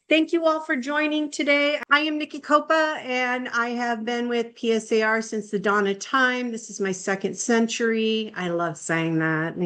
Thank you all for joining today. I am Nikki Copa, and I have been with C.A.R. since the dawn of time. This is my second century. I love saying that.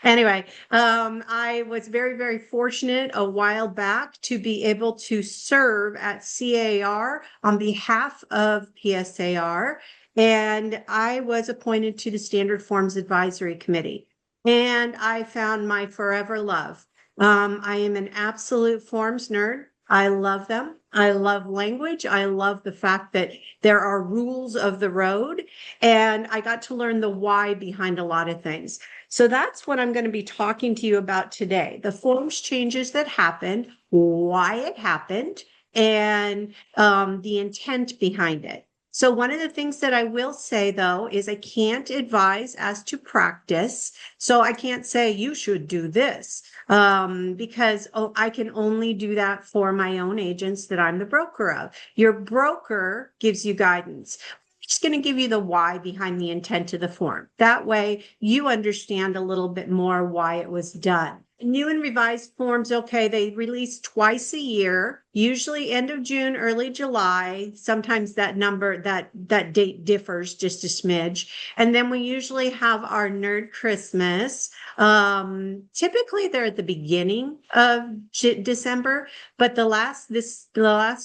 Anyway, I was very, very fortunate a while back to be able to serve at C.A.R. on behalf of C.A.R. And I was appointed to the Standard Forms Advisory Committee. And I found my forever love. I am an absolute forms nerd. I love them. I love language. I love the fact that there are rules of the road. And I got to learn the why behind a lot of things. So that's what I'm going to be talking to you about today. The forms changes that happened, why it happened, and the intent behind it. So one of the things that I will say, though, is I can't advise as to practice. So I can't say you should do this because I can only do that for my own agents that I'm the broker of. Your broker gives you guidance. I'm just going to give you the why behind the intent of the form. That way you understand a little bit more why it was done. New and revised forms, okay, they release twice a year, usually end of June, early July. Sometimes that date differs just a smidge. And then we usually have our Nerd Christmas. Typically they're at the beginning of December, but the last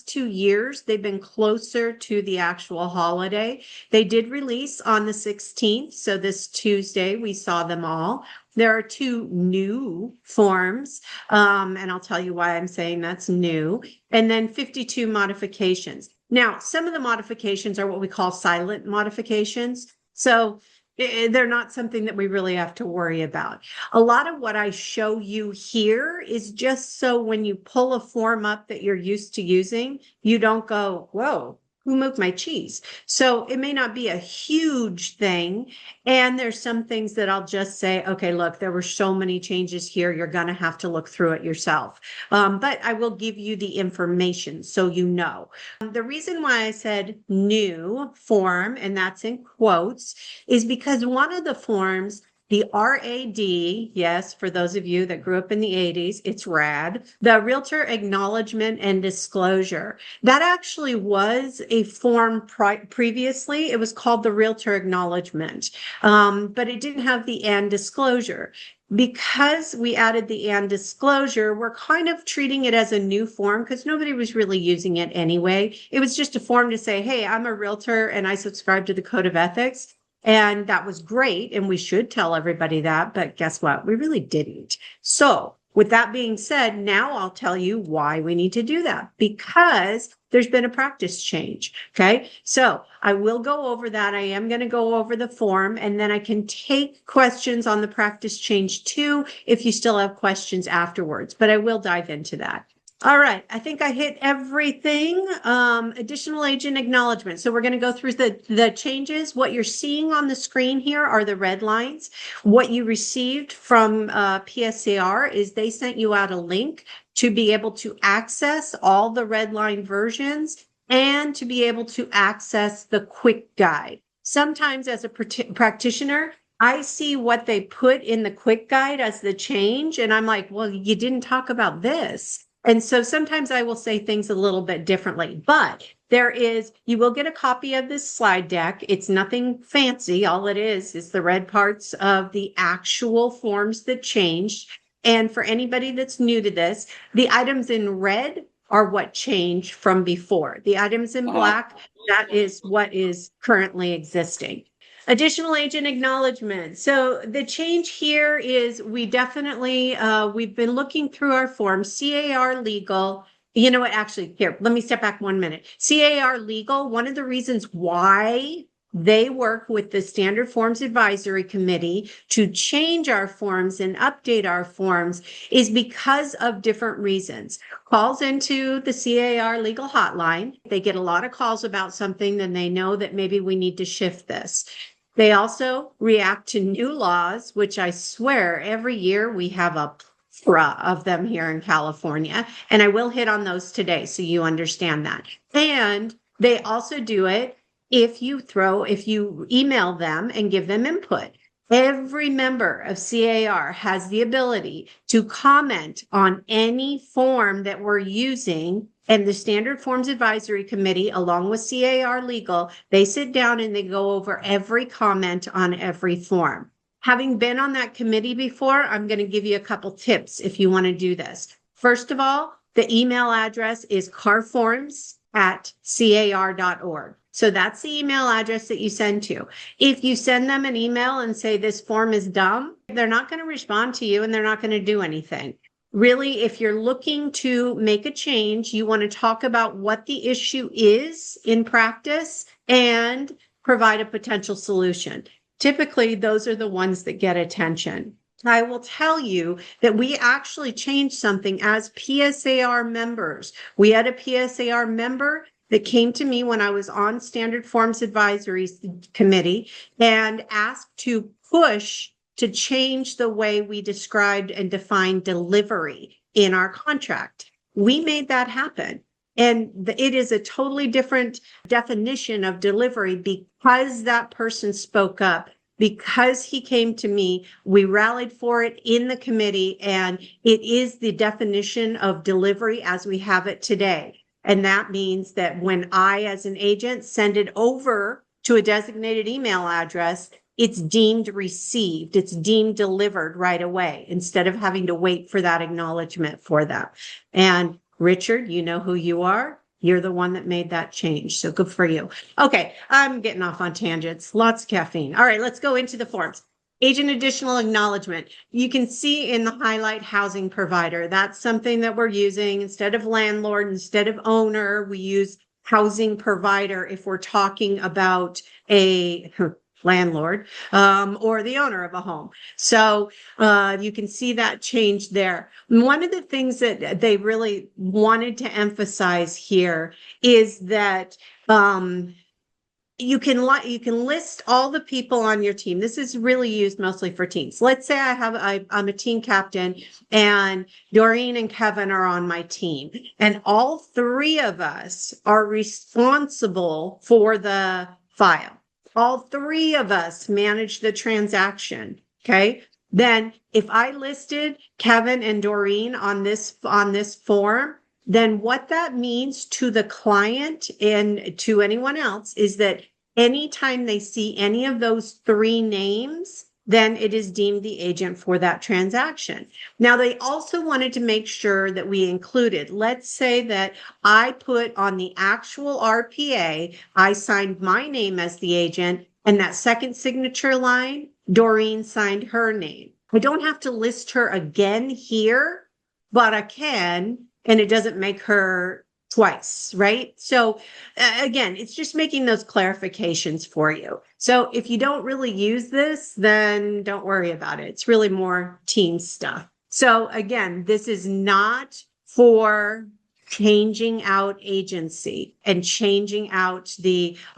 2 years, they've been closer to the actual holiday. They did release on the 16th. So this Tuesday, we saw them all. There are 2 new forms, and I'll tell you why I'm saying that's new, and then 52 modifications. Now, some of the modifications are what we call silent modifications. So they're not something that we really have to worry about. A lot of what I show you here is just so when you pull a form up that you're used to using, you don't go, whoa, who moved my cheese? So it may not be a huge thing. And there's some things that I'll just say, okay, look, there were so many changes here. You're going to have to look through it yourself. But I will give you the information so you know. The reason why I said new form, and that's in quotes, is because one of the forms, the RAD, yes, for those of you that grew up in the 80s, it's RAD, the Realtor Acknowledgement and Disclosure. That actually was a form previously. It was called the Realtor Acknowledgement, but it didn't have the and disclosure. Because we added the and disclosure, we're kind of treating it as a new form because nobody was really using it anyway. It was just a form to say, hey, I'm a realtor and I subscribe to the Code of Ethics. And that was great. And we should tell everybody that. But guess what? We really didn't. So with that being said, now I'll tell you why we need to do that, because there's been a practice change. Okay. So I will go over that. I am going to go over the form, and then I can take questions on the practice change too, if you still have questions afterwards, but I will dive into that. All right, I think I hit everything. Additional agent acknowledgement. So we're going to go through the changes. What you're seeing on the screen here are the red lines. What you received from C.A.R. is they sent you out a link to be able to access all the red line versions and to be able to access the quick guide. Sometimes as a practitioner, I see what they put in the quick guide as the change, and I'm like, well, you didn't talk about this. And so sometimes I will say things a little bit differently, but you will get a copy of this slide deck. It's nothing fancy. All it is the red parts of the actual forms that changed. And for anybody that's new to this, the items in red are what changed from before. The items in black, that is what is currently existing. Additional agent acknowledgement. So the change here is we definitely, we've been looking through our forms, C.A.R. Legal. You know what, actually, here, let me step back 1 minute. C.A.R. Legal, one of the reasons why they work with the Standard Forms Advisory Committee to change our forms and update our forms is because of different reasons. Calls into the C.A.R. Legal Hotline. They get a lot of calls about something, and they know that maybe we need to shift this. They also react to new laws, which I swear every year we have a plethora of them here in California. And I will hit on those today so you understand that. And they also do it if you email them and give them input. Every member of C.A.R. has the ability to comment on any form that we're using, and the Standard Forms Advisory Committee, along with C.A.R. Legal, they sit down and they go over every comment on every form. Having been on that committee before, I'm going to give you a couple tips if you want to do this. First of all, the email address is carforms@car.org. So that's the email address that you send to. If you send them an email and say this form is dumb, they're not going to respond to you and they're not going to do anything. Really, if you're looking to make a change, you want to talk about what the issue is in practice and provide a potential solution. Typically, those are the ones that get attention. I will tell you that we actually changed something as PSAR members. We had a PSAR member that came to me when I was on Standard Forms Advisory Committee and asked to push to change the way we described and defined delivery in our contract. We made that happen. And it is a totally different definition of delivery because that person spoke up. Because he came to me, we rallied for it in the committee, and it is the definition of delivery as we have it today. And that means that when I, as an agent, send it over to a designated email address, it's deemed received, it's deemed delivered right away, instead of having to wait for that acknowledgement for them. And Richard, you know who you are. You're the one that made that change. So good for you. Okay, I'm getting off on tangents. Lots of caffeine. All right, let's go into the forms. Agent additional acknowledgement. You can see in the highlight housing provider. That's something that we're using. Instead of landlord, instead of owner, we use housing provider if we're talking about a landlord or the owner of a home. So you can see that change there. One of the things that they really wanted to emphasize here is that you can list all the people on your team. This is really used mostly for teams. Let's say I'm a team captain and Doreen and Kevin are on my team, and all three of us are responsible for the file. All three of us manage the transaction. Okay. Then if I listed Kevin and Doreen on this form, then what that means to the client and to anyone else is that anytime they see any of those three names, then it is deemed the agent for that transaction. Now, they also wanted to make sure that we included, let's say that I put on the actual RPA, I signed my name as the agent, and that second signature line, Doreen signed her name. I don't have to list her again here, but I can, and it doesn't make her twice, right? So again, it's just making those clarifications for you. So if you don't really use this, then don't worry about it. It's really more team stuff. So again, this is not for changing out agency and changing out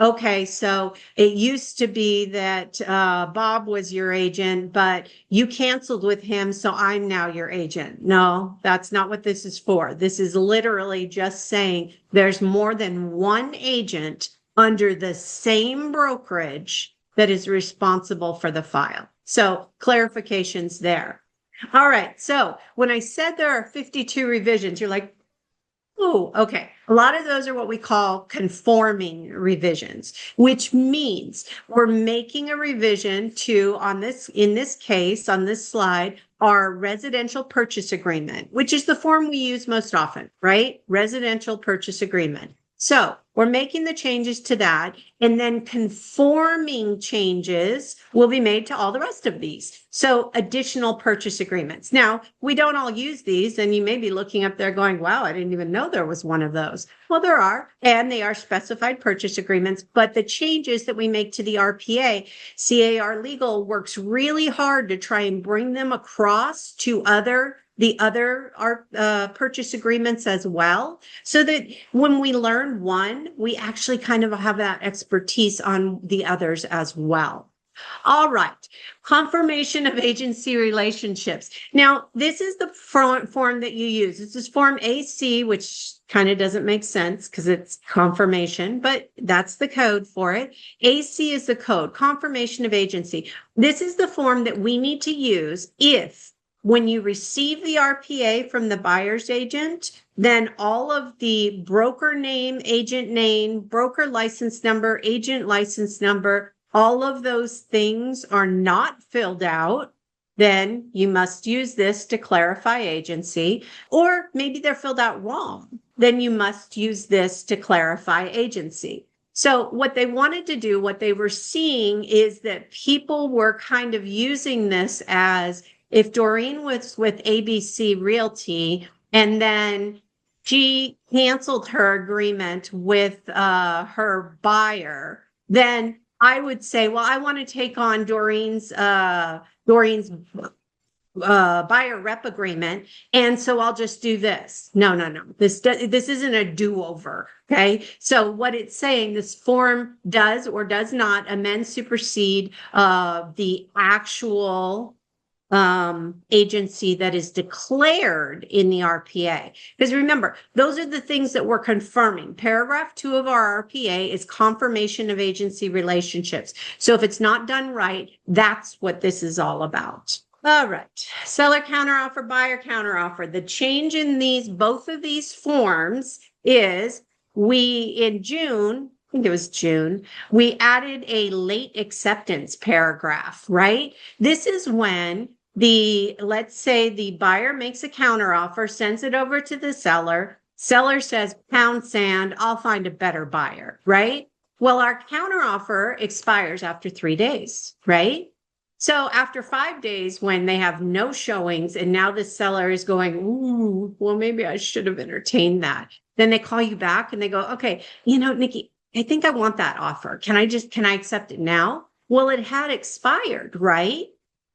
okay, so it used to be that Bob was your agent, but you canceled with him, so I'm now your agent. No, that's not what this is for. This is literally just saying there's more than one agent under the same brokerage that is responsible for the file. So clarifications there. All right, so when I said there are 52 revisions, you're like, oh, okay. A lot of those are what we call conforming revisions, which means we're making a revision to, in this case, on this slide, our residential purchase agreement, which is the form we use most often, right? Residential purchase agreement. So we're making the changes to that, and then conforming changes will be made to all the rest of these. So additional purchase agreements. Now, we don't all use these, and you may be looking up there going, wow, I didn't even know there was one of those. Well, there are, and they are specified purchase agreements, but the changes that we make to the RPA, C.A.R. Legal works really hard to try and bring them across to the other purchase agreements as well, so that when we learn one, we actually kind of have that expertise on the others as well. All right. Confirmation of agency relationships. Now, this is the form that you use. This is Form AC, which kind of doesn't make sense because it's confirmation, but that's the code for it. AC is the code, confirmation of agency. This is the form that we need to use if, when you receive the RPA from the buyer's agent, then all of the broker name, broker license number, agent license number, all of those things are not filled out, then you must use this to clarify agency, or maybe they're filled out wrong. Then you must use this to clarify agency. So what they wanted to do, what they were seeing is that people were kind of using this as, if Doreen was with ABC Realty and then she canceled her agreement with her buyer, then I would say, well, I want to take on Doreen's buyer rep agreement, and so I'll just do this. No. This isn't a do-over. Okay. So what it's saying, this form does or does not amend, supersede the actual agency that is declared in the RPA. Because remember, those are the things that we're confirming. Paragraph 2 of our RPA is confirmation of agency relationships. So if it's not done right, that's what this is all about. All right. Seller counteroffer, buyer counteroffer. The change in both of these forms is in June, I think it was June, we added a late acceptance paragraph, right? This is when let's say the buyer makes a counteroffer, sends it over to the seller. Seller says, pound sand, I'll find a better buyer, right? Well, our counteroffer expires after 3 days, right? So after 5 days, when they have no showings and now the seller is going, ooh, well, maybe I should have entertained that. Then they call you back and they go, okay, Nikki, I think I want that offer. Can I accept it now? Well, it had expired, right?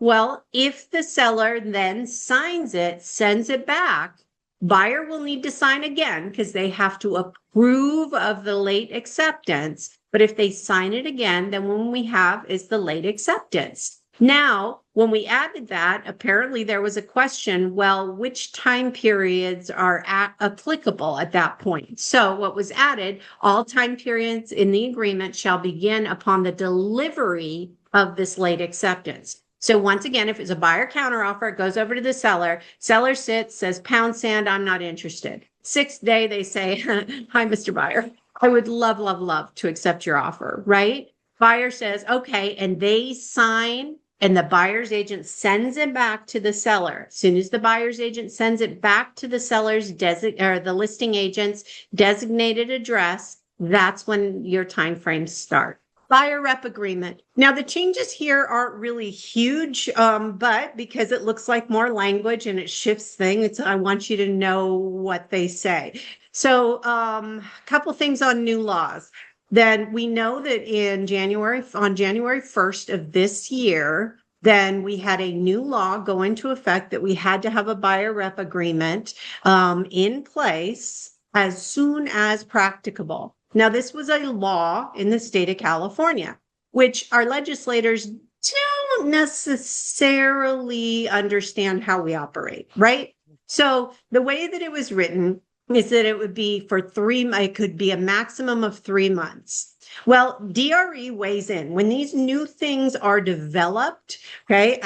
Well, if the seller then signs it, sends it back, buyer will need to sign again because they have to approve of the late acceptance. But if they sign it again, then what we have is the late acceptance. Now, when we added that, apparently there was a question, well, which time periods are applicable at that point? So what was added, all time periods in the agreement shall begin upon the delivery of this late acceptance. So once again, if it's a buyer counteroffer, it goes over to the seller. Seller sits, says, pound sand, I'm not interested. 6th day, they say, hi, Mr. Buyer. I would love, love, love to accept your offer, right? Buyer says, okay, and they sign, and the buyer's agent sends it back to the seller. As soon as the buyer's agent sends it back to the seller's or the listing agent's designated address, that's when your time frames start. Buyer rep agreement. Now, the changes here aren't really huge, but because it looks like more language and it shifts things, I want you to know what they say. So a couple things on new laws. Then we know that on January 1st of this year, then we had a new law go into effect that we had to have a buyer rep agreement in place as soon as practicable. Now, this was a law in the state of California, which our legislators don't necessarily understand how we operate, right? So the way that it was written is that it would be it could be a maximum of 3 months. Well, DRE weighs in. When these new things are developed, okay,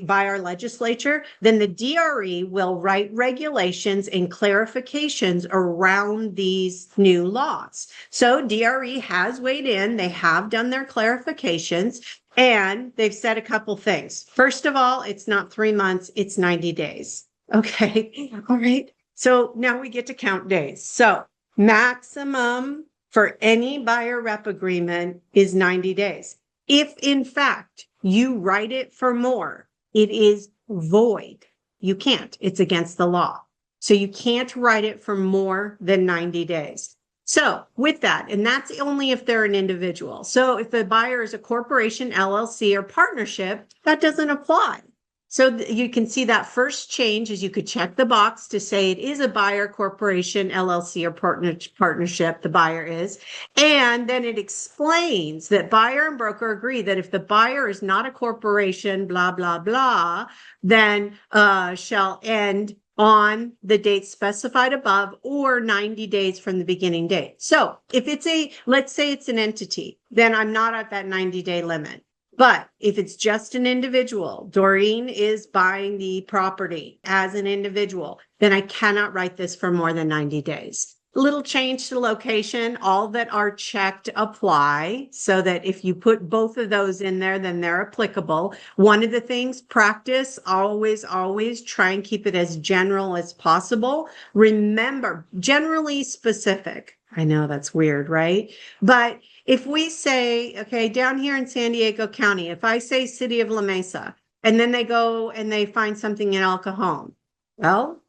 by our legislature, then the DRE will write regulations and clarifications around these new laws. So DRE has weighed in. They have done their clarifications, and they've said a couple things. First of all, it's not 3 months, it's 90 days. Okay, all right. So now we get to count days. So maximum for any buyer rep agreement is 90 days. If in fact you write it for more, it is void. You can't. It's against the law. So you can't write it for more than 90 days. So with that, and that's only if they're an individual. So if the buyer is a corporation, LLC, or partnership, that doesn't apply. So you can see that first change is you could check the box to say it is a buyer corporation, LLC, or partnership, the buyer is. And then it explains that buyer and broker agree that if the buyer is not a corporation, blah, blah, blah, then shall end on the date specified above or 90 days from the beginning date. So if it's let's say it's an entity, then I'm not at that 90-day limit. But if it's just an individual, Doreen is buying the property as an individual, then I cannot write this for more than 90 days. A little change to location, all that are checked apply, so that if you put both of those in there, then they're applicable. One of the things, practice, always try and keep it as general as possible. Remember, generally specific. I know that's weird, right? But if we say, okay, down here in San Diego County, if I say City of La Mesa, and then they go and they find something in El Cajon, well,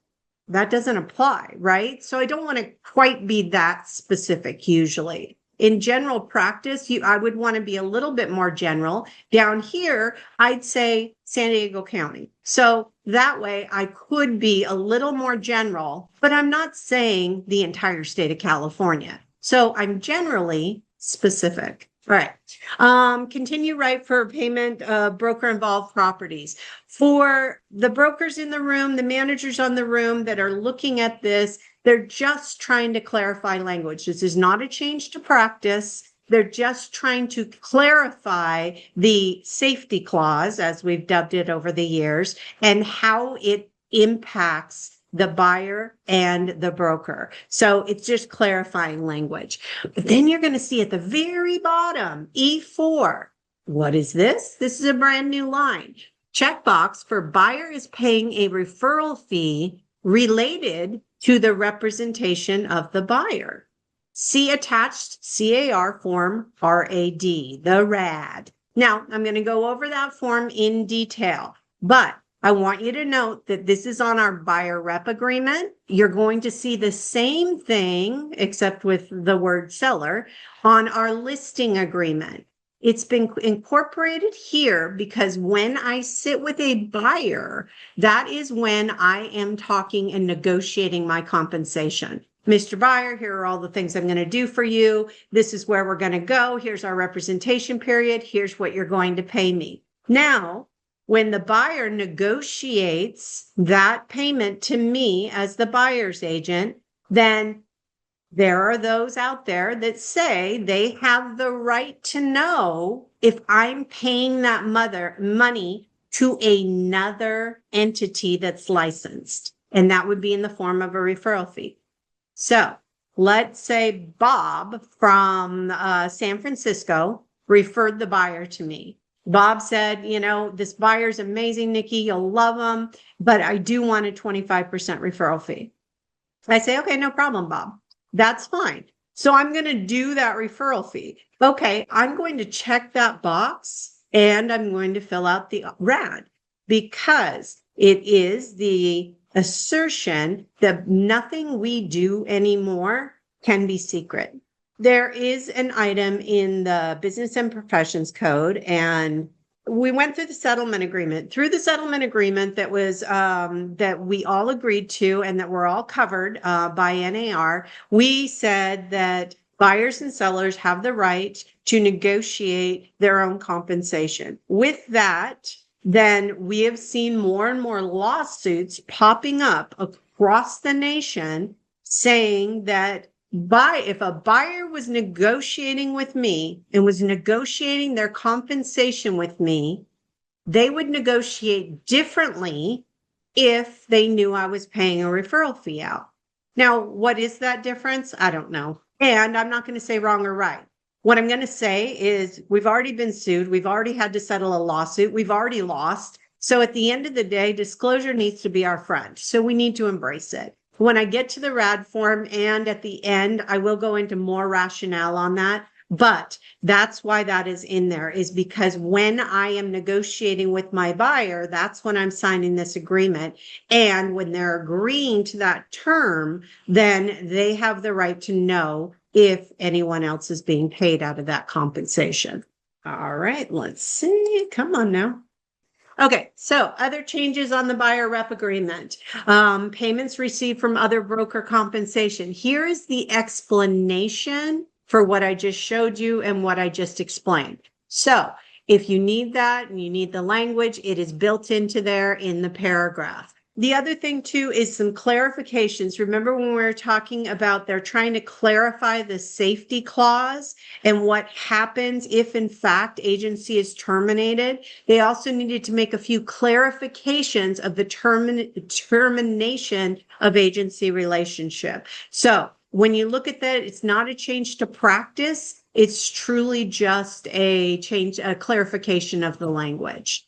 that doesn't apply, right? So I don't want to quite be that specific usually. In general practice, I would want to be a little bit more general. Down here, I'd say San Diego County. So that way I could be a little more general, but I'm not saying the entire state of California. So I'm generally specific. All right. Continue right for payment broker involved properties. For the brokers in the room, the managers on the room that are looking at this, they're just trying to clarify language. This is not a change to practice. They're just trying to clarify the safety clause, as we've dubbed it over the years, and how it impacts the buyer and the broker. So it's just clarifying language. But then you're going to see at the very bottom, E4. What is this? This is a brand new line. Checkbox for buyer is paying a referral fee related to the representation of the buyer. See attached C.A.R. form RAD, the RAD. Now, I'm going to go over that form in detail, but I want you to note that this is on our buyer rep agreement. You're going to see the same thing, except with the word seller, on our listing agreement. It's been incorporated here because when I sit with a buyer, that is when I am talking and negotiating my compensation. Mr. Buyer, here are all the things I'm going to do for you. This is where we're going to go. Here's our representation period. Here's what you're going to pay me. Now, when the buyer negotiates that payment to me as the buyer's agent, then there are those out there that say they have the right to know if I'm paying that money to another entity that's licensed. And that would be in the form of a referral fee. So let's say Bob from San Francisco referred the buyer to me. Bob said, this buyer's amazing, Nikki, you'll love him, but I do want a 25% referral fee. I say, okay, no problem, Bob. That's fine. So I'm going to do that referral fee. Okay, I'm going to check that box and I'm going to fill out the RAD because it is the assertion that nothing we do anymore can be secret. There is an item in the Business and Professions Code, and we went through the settlement agreement. Through the settlement agreement that was that we all agreed to and that we're all covered by NAR, we said that buyers and sellers have the right to negotiate their own compensation. With that, then we have seen more and more lawsuits popping up across the nation saying that if a buyer was negotiating with me and was negotiating their compensation with me, they would negotiate differently if they knew I was paying a referral fee out. Now, what is that difference? I don't know. And I'm not going to say wrong or right. What I'm going to say is we've already been sued. We've already had to settle a lawsuit. We've already lost. So at the end of the day, disclosure needs to be our friend. So we need to embrace it. When I get to the RAD form and at the end, I will go into more rationale on that. But that's why that is in there, is because when I am negotiating with my buyer, that's when I'm signing this agreement. And when they're agreeing to that term, then they have the right to know if anyone else is being paid out of that compensation. All right, let's see. Come on now. Okay, so other changes on the buyer rep agreement. Payments received from other broker compensation. Here is the explanation for what I just showed you and what I just explained. So if you need that and you need the language, it is built into there in the paragraph. The other thing too is some clarifications. Remember when we were talking about they're trying to clarify the safety clause and what happens if in fact agency is terminated? They also needed to make a few clarifications of the termination of agency relationship. So when you look at that, it's not a change to practice. It's truly just a change, a clarification of the language.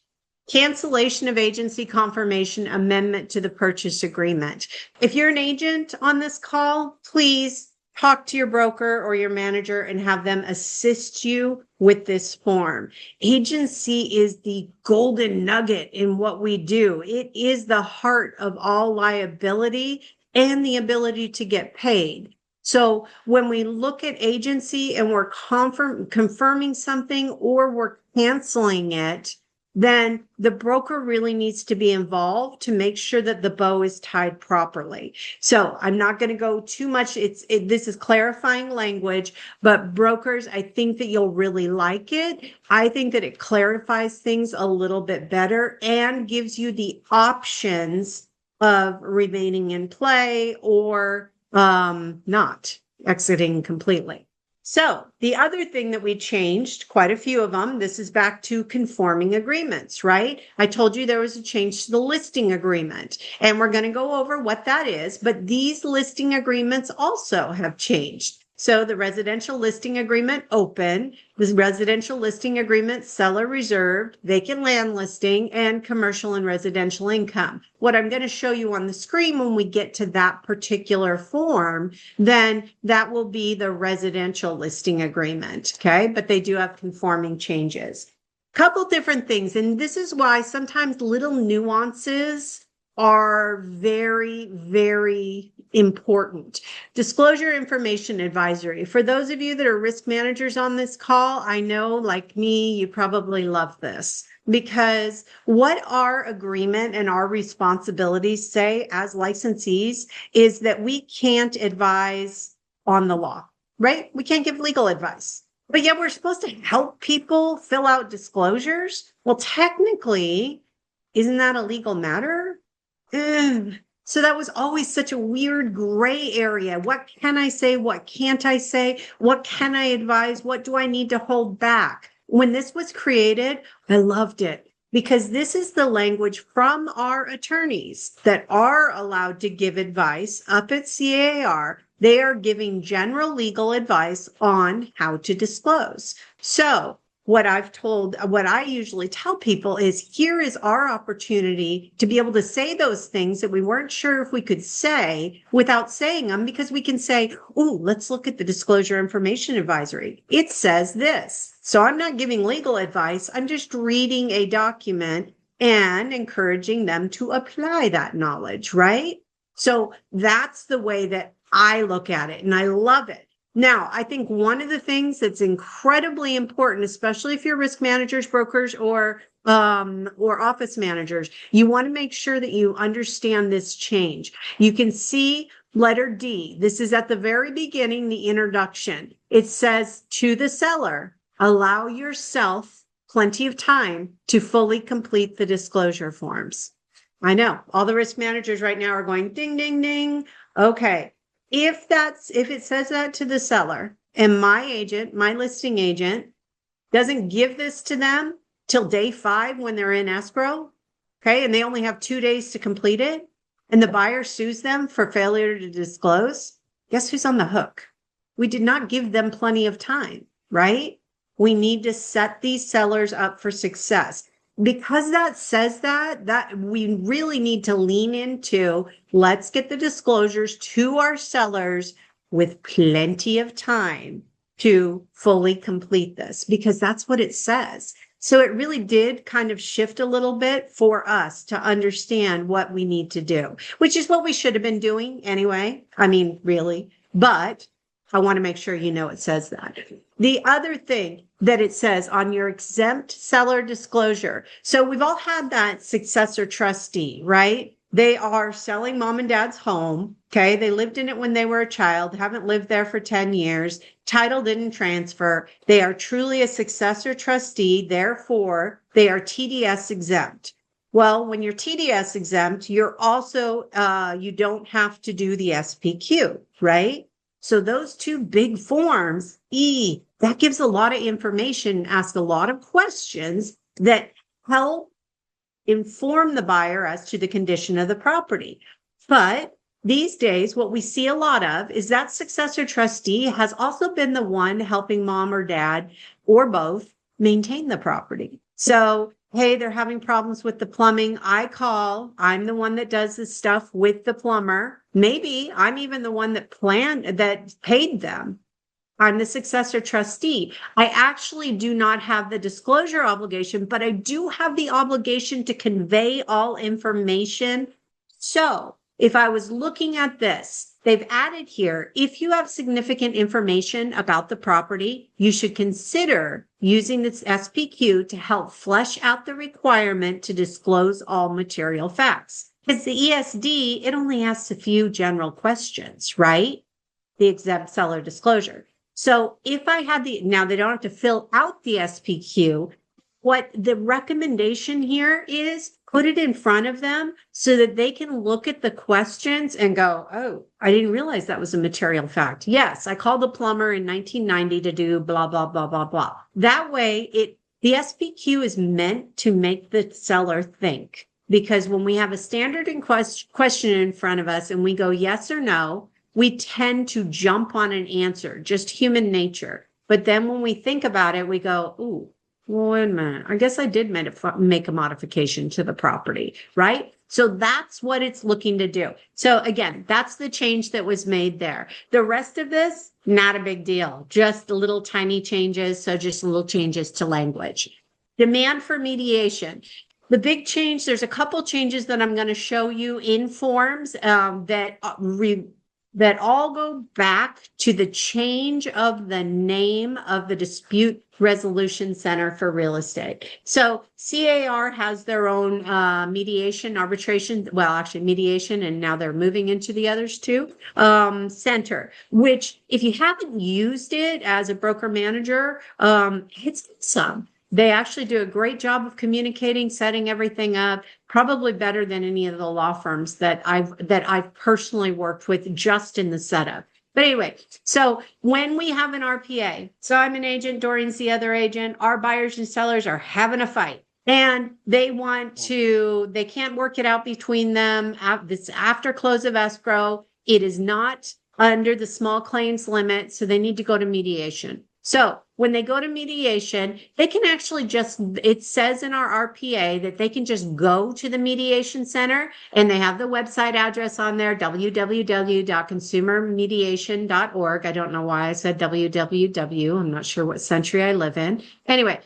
Cancellation of agency confirmation amendment to the purchase agreement. If you're an agent on this call, please talk to your broker or your manager and have them assist you with this form. Agency is the golden nugget in what we do. It is the heart of all liability and the ability to get paid. So when we look at agency and we're confirming something or we're canceling it, then the broker really needs to be involved to make sure that the bow is tied properly. So I'm not going to go too much. This is clarifying language, but brokers, I think that you'll really like it. I think that it clarifies things a little bit better and gives you the options of remaining in play or not exiting completely. So the other thing that we changed, quite a few of them, this is back to conforming agreements, right? I told you there was a change to the listing agreement, and we're going to go over what that is, but these listing agreements also have changed. So the residential listing agreement open, the residential listing agreement seller reserved, vacant land listing, and commercial and residential income. What I'm going to show you on the screen when we get to that particular form, then that will be the residential listing agreement, okay? But they do have conforming changes. Couple different things, and this is why sometimes little nuances are very, very important. Disclosure information advisory. For those of you that are risk managers on this call, I know, like me, you probably love this because what our agreement and our responsibilities say as licensees is that we can't advise on the law, right? We can't give legal advice. But yet we're supposed to help people fill out disclosures. Well, technically, isn't that a legal matter? So that was always such a weird gray area. What can I say? What can't I say? What can I advise? What do I need to hold back? When this was created, I loved it because this is the language from our attorneys that are allowed to give advice up at C.A.R. They are giving general legal advice on how to disclose. So what I usually tell people is here is our opportunity to be able to say those things that we weren't sure if we could say without saying them, because we can say, oh, let's look at the disclosure information advisory. It says this. So I'm not giving legal advice. I'm just reading a document and encouraging them to apply that knowledge, right? So that's the way that I look at it, and I love it. Now, I think one of the things that's incredibly important, especially if you're risk managers, brokers, or office managers, you want to make sure that you understand this change. You can see letter D. This is at the very beginning, the introduction. It says to the seller, allow yourself plenty of time to fully complete the disclosure forms. I know all the risk managers right now are going ding, ding, ding. Okay. If it says that to the seller and my listing agent doesn't give this to them till day 5 when they're in escrow, okay, and they only have 2 days to complete it, and the buyer sues them for failure to disclose, guess who's on the hook? We did not give them plenty of time, right? We need to set these sellers up for success. Because that says that we really need to lean into, let's get the disclosures to our sellers with plenty of time to fully complete this, because that's what it says. So it really did kind of shift a little bit for us to understand what we need to do, which is what we should have been doing anyway. I mean, really, but I want to make sure you know it says that. The other thing that it says on your exempt seller disclosure. So we've all had that successor trustee, right? They are selling mom and dad's home. Okay. They lived in it when they were a child, haven't lived there for 10 years. Title didn't transfer. They are truly a successor trustee. Therefore, they are TDS exempt. Well, when you're TDS exempt, you're also, you don't have to do the SPQ, right? So those two big forms, that gives a lot of information, ask a lot of questions that help inform the buyer as to the condition of the property. But these days, what we see a lot of is that successor trustee has also been the one helping mom or dad or both maintain the property. So, hey, they're having problems with the plumbing. I'm the one that does this stuff with the plumber. Maybe I'm even the one that paid them. I'm the successor trustee. I actually do not have the disclosure obligation, but I do have the obligation to convey all information. So if I was looking at this, they've added here, if you have significant information about the property, you should consider using this SPQ to help flesh out the requirement to disclose all material facts. Because the ESD, it only asks a few general questions, right? The exempt seller disclosure. So if I had now they don't have to fill out the SPQ. What the recommendation here is, put it in front of them so that they can look at the questions and go, oh, I didn't realize that was a material fact. Yes, I called the plumber in 1990 to do blah, blah, blah, blah, blah. That way, the SPQ is meant to make the seller think. Because when we have a standard question in front of us and we go yes or no, we tend to jump on an answer, just human nature. But then when we think about it, we go, ooh, well, wait a minute. I guess I did make a modification to the property, right? So that's what it's looking to do. So again, that's the change that was made there. The rest of this, not a big deal, just little tiny changes. So just little changes to language. Demand for mediation. The big change, there's a couple changes that I'm going to show you in forms that all go back to the change of the name of the Dispute Resolution Center for Real Estate. So C.A.R. has their own mediation, arbitration, well, actually mediation, and now they're moving into the others too, center, which if you haven't used it as a broker manager, it's some. They actually do a great job of communicating, setting everything up, probably better than any of the law firms that I've personally worked with just in the setup. But anyway, so when we have an RPA, so I'm an agent, Doreen's the other agent, our buyers and sellers are having a fight. And they can't work it out between them. This after close of escrow, it is not under the small claims limit, so they need to go to mediation. So when they go to mediation, they can actually it says in our RPA that they can just go to the mediation center, and they have the website address on there, www.consumermediation.org. I don't know why I said www. I'm not sure what century I live in. Anyway,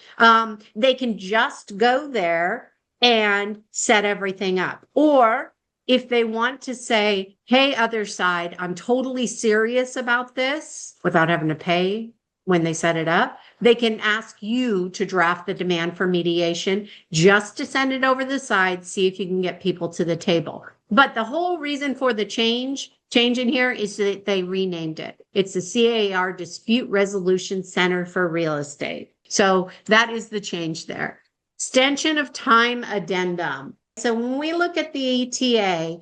they can just go there and set everything up. Or if they want to say, hey, other side, I'm totally serious about this without having to pay when they set it up, they can ask you to draft the demand for mediation just to send it over the side, see if you can get people to the table. But the whole reason for the change in here is that they renamed it. It's the C.A.R. Dispute Resolution Center for Real Estate. So that is the change there. Extension of time addendum. So when we look at the ETA,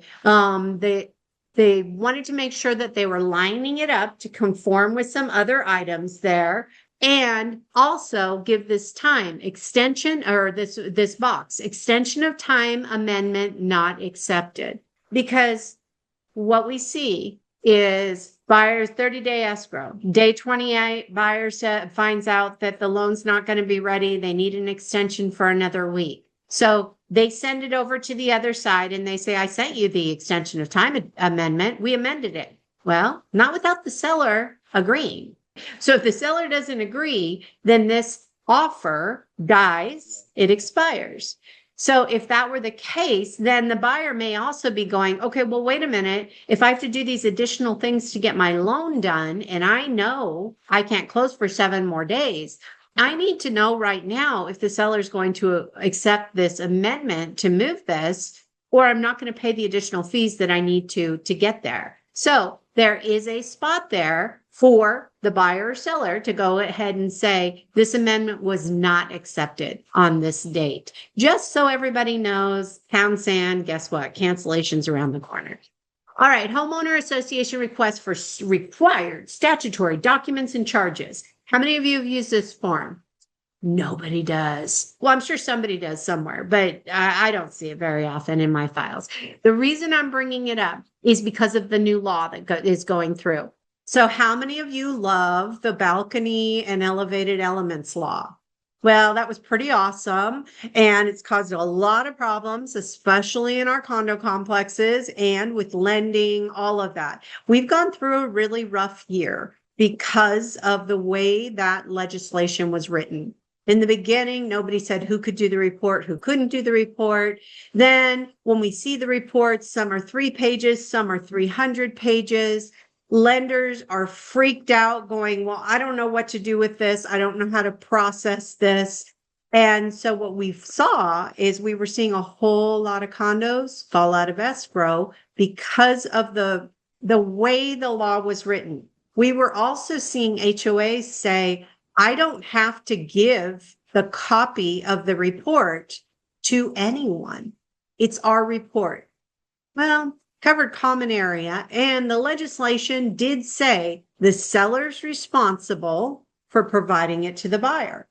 they wanted to make sure that they were lining it up to conform with some other items there, and also give this time extension, or this box, extension of time amendment not accepted. Because what we see is buyers 30-day escrow. Day 28, buyer finds out that the loan's not going to be ready. They need an extension for another week. So they send it over to the other side and they say, I sent you the extension of time amendment. We amended it. Well, not without the seller agreeing. So if the seller doesn't agree, then this offer dies, it expires. So if that were the case, then the buyer may also be going, okay, well, wait a minute. If I have to do these additional things to get my loan done, and I know I can't close for 7 more days, I need to know right now if the seller is going to accept this amendment to move this, or I'm not going to pay the additional fees that I need to get there. So there is a spot there for the buyer or seller to go ahead and say, this amendment was not accepted on this date. Just so everybody knows, pound sand, guess what? Cancellation's around the corner. All right, homeowner association request for required statutory documents and charges. How many of you have used this form? Nobody does. Well, I'm sure somebody does somewhere, but I don't see it very often in my files. The reason I'm bringing it up is because of the new law that is going through. So how many of you love the balcony and elevated elements law? Well, that was pretty awesome. And it's caused a lot of problems, especially in our condo complexes and with lending, all of that. We've gone through a really rough year because of the way that legislation was written. In the beginning, nobody said who could do the report, who couldn't do the report. Then when we see the reports, some are 3 pages, some are 300 pages. Lenders are freaked out going, well, I don't know what to do with this. I don't know how to process this. And so what we saw is we were seeing a whole lot of condos fall out of escrow because of the way the law was written. We were also seeing HOAs say, I don't have to give the copy of the report to anyone. It's our report. Well, covered common area, and the legislation did say the seller's responsible for providing it to the buyer.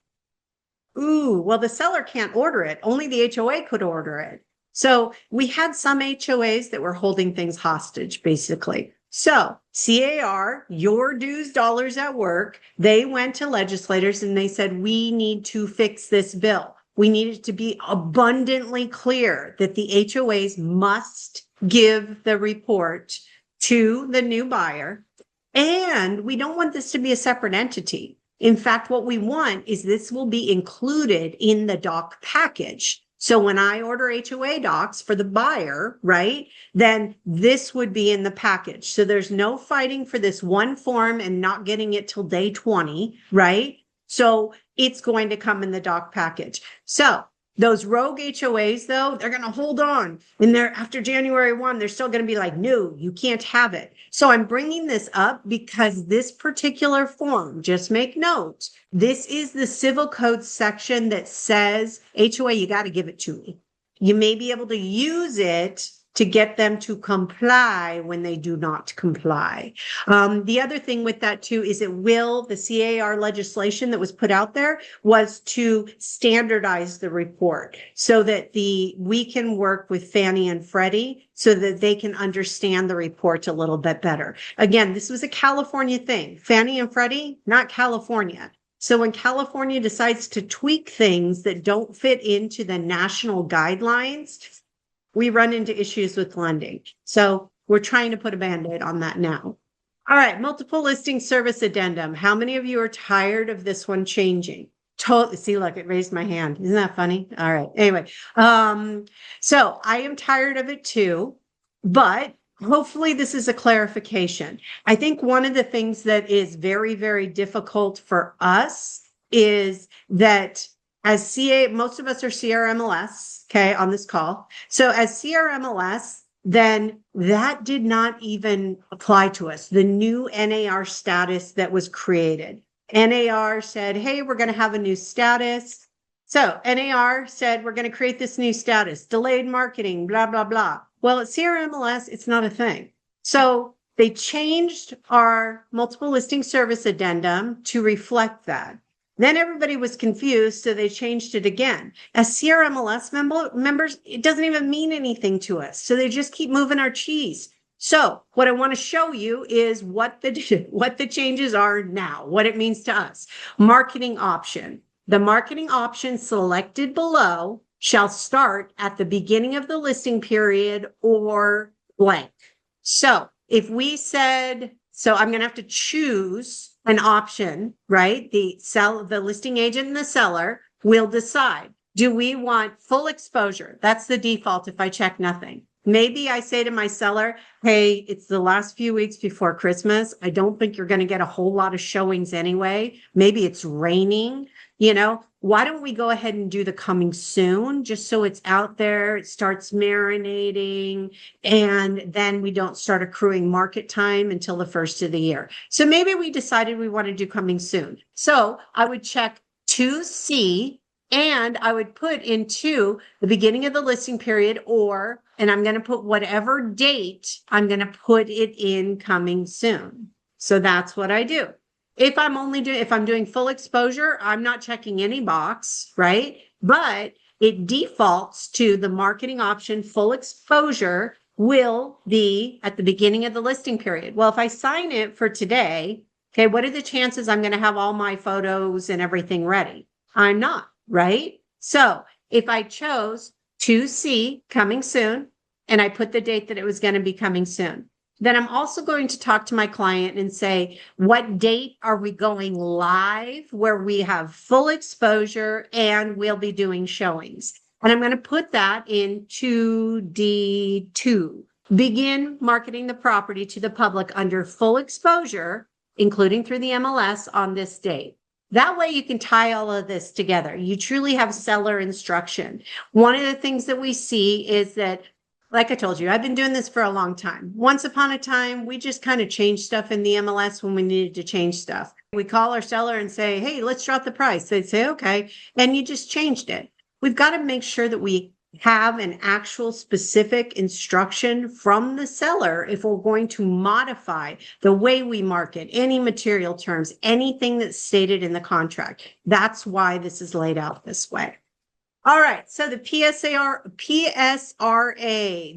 Ooh, well, the seller can't order it. Only the HOA could order it. So we had some HOAs that were holding things hostage, basically. So C.A.R., your dues dollars at work, they went to legislators and they said, we need to fix this bill. We need it to be abundantly clear that the HOAs must give the report to the new buyer. And we don't want this to be a separate entity. In fact, what we want is this will be included in the doc package. So when I order HOA docs for the buyer, right, then this would be in the package. So there's no fighting for this one form and not getting it till day 20, right? So it's going to come in the doc package. So those rogue HOAs, though, they're going to hold on. And they're after January 1, they're still going to be like, no, you can't have it. So I'm bringing this up because this particular form, just make note, this is the civil code section that says, HOA, you got to give it to me. You may be able to use it to get them to comply when they do not comply. The other thing with that too is the C.A.R. legislation that was put out there was to standardize the report so that we can work with Fannie and Freddie so that they can understand the report a little bit better. Again, this was a California thing. Fannie and Freddie, not California. So when California decides to tweak things that don't fit into the national guidelines, we run into issues with lending. So we're trying to put a Band-Aid on that now. All right, multiple listing service addendum. How many of you are tired of this one changing? Totally. See, look, it raised my hand. Isn't that funny? All right. Anyway, so I am tired of it too, but hopefully this is a clarification. I think one of the things that is very, very difficult for us is that as most of us are CRMLS, okay, on this call. So as CRMLS, then that did not even apply to us. The new NAR status that was created. NAR said, hey, we're going to have a new status. So NAR said, we're going to create this new status, delayed marketing, blah, blah, blah. Well, at CRMLS, it's not a thing. So they changed our multiple listing service addendum to reflect that. Then everybody was confused, so they changed it again. As CRMLS members, it doesn't even mean anything to us. So they just keep moving our cheese. So what I want to show you is what the changes are now, what it means to us. Marketing option. The marketing option selected below shall start at the beginning of the listing period or blank. So if we said, so I'm going to have to choose an option, right? The listing agent and the seller will decide. Do we want full exposure? That's the default if I check nothing. Maybe I say to my seller, hey, it's the last few weeks before Christmas. I don't think you're going to get a whole lot of showings anyway. Maybe it's raining. Why don't we go ahead and do the coming soon just so it's out there, it starts marinating, and then we don't start accruing market time until the first of the year. So maybe we decided we want to do coming soon. So I would check 2C and I would put into the beginning of the listing period and I'm going to put whatever date I'm going to put it in coming soon. So that's what I do. If I'm doing full exposure, I'm not checking any box, right? But it defaults to the marketing option. Full exposure will be at the beginning of the listing period. Well, if I sign it for today, okay, what are the chances I'm going to have all my photos and everything ready? I'm not, right? So if I chose 2C coming soon, and I put the date that it was going to be coming soon, then I'm also going to talk to my client and say, what date are we going live where we have full exposure and we'll be doing showings? And I'm going to put that in 2D2. Begin marketing the property to the public under full exposure, including through the MLS on this date. That way you can tie all of this together. You truly have seller instruction. One of the things that we see is that, like I told you, I've been doing this for a long time. Once upon a time, we just kind of changed stuff in the MLS when we needed to change stuff. We call our seller and say, hey, let's drop the price. They'd say, okay. And you just changed it. We've got to make sure that we have an actual specific instruction from the seller if we're going to modify the way we market, any material terms, anything that's stated in the contract. That's why this is laid out this way. All right, so the PSRA,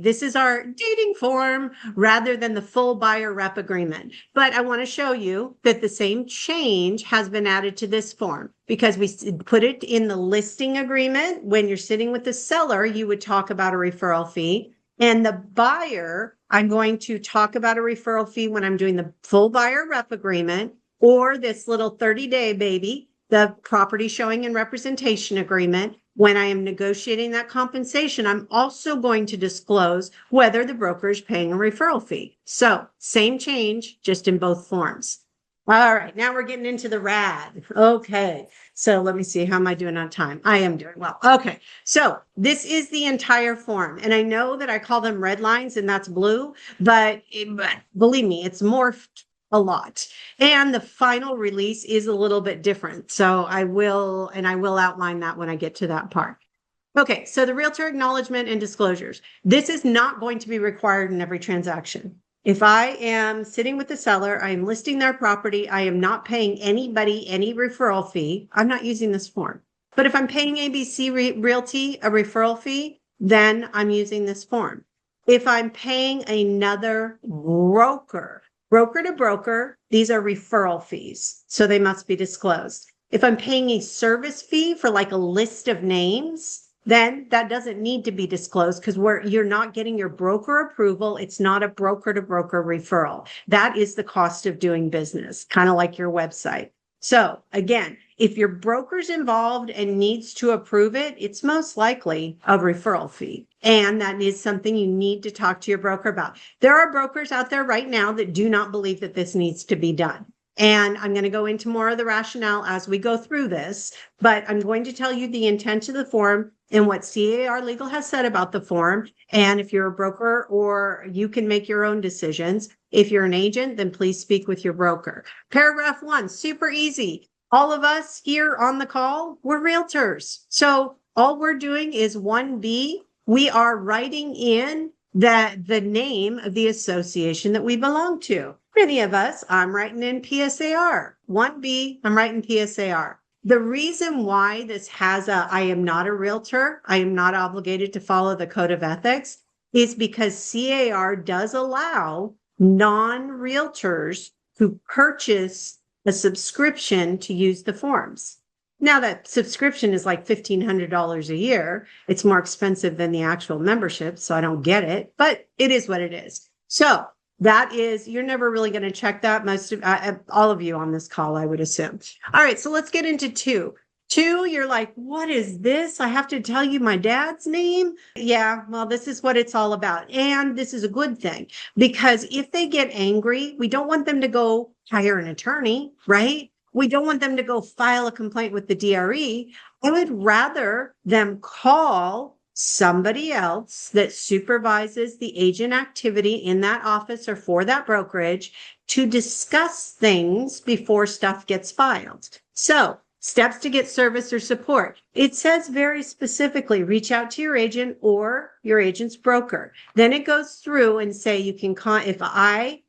this is our dating form rather than the full buyer rep agreement. But I want to show you that the same change has been added to this form because we put it in the listing agreement. When you're sitting with the seller, you would talk about a referral fee. And the buyer, I'm going to talk about a referral fee when I'm doing the full buyer rep agreement or this little 30-day baby, the property showing and representation agreement. When I am negotiating that compensation, I'm also going to disclose whether the broker is paying a referral fee. So same change, just in both forms. All right, now we're getting into the RAD. Okay, so let me see. How am I doing on time? I am doing well. Okay, so this is the entire form. And I know that I call them red lines and that's blue, but believe me, it's morphed a lot. And the final release is a little bit different. So I will outline that when I get to that part. Okay, so the realtor acknowledgement and disclosures. This is not going to be required in every transaction. If I am sitting with the seller, I am listing their property, I am not paying anybody any referral fee, I'm not using this form. But if I'm paying ABC Realty a referral fee, then I'm using this form. If I'm paying another broker to broker, these are referral fees, so they must be disclosed. If I'm paying a service fee for like a list of names, then that doesn't need to be disclosed because you're not getting your broker approval. It's not a broker to broker referral. That is the cost of doing business, kind of like your website. So again, if your broker's involved and needs to approve it, it's most likely a referral fee. And that is something you need to talk to your broker about. There are brokers out there right now that do not believe that this needs to be done. And I'm going to go into more of the rationale as we go through this, but I'm going to tell you the intent of the form and what C.A.R. Legal has said about the form. And if you're a broker or you can make your own decisions. If you're an agent, then please speak with your broker. Paragraph 1, super easy. All of us here on the call, we're realtors. So all we're doing is 1B. We are writing in the name of the association that we belong to. Many of us, I'm writing in PSAR. 1B, I'm writing PSAR. The reason why this has I am not a realtor, I am not obligated to follow the code of ethics, is because C.A.R. does allow non-realtors who purchase a subscription to use the forms. Now that subscription is like $1,500 a year. It's more expensive than the actual membership, so I don't get it, but it is what it is. So that is, you're never really going to check that. Most of all of you on this call, I would assume. All right, so let's get into 2. Two, you're like, what is this? I have to tell you my dad's name? Yeah, well, this is what it's all about. And this is a good thing because if they get angry, we don't want them to go hire an attorney, right? We don't want them to go file a complaint with the DRE. I would rather them call somebody else that supervises the agent activity in that office or for that brokerage to discuss things before stuff gets filed. So, steps to get service or support. It says very specifically, reach out to your agent or your agent's broker. Then it goes through and say you can if I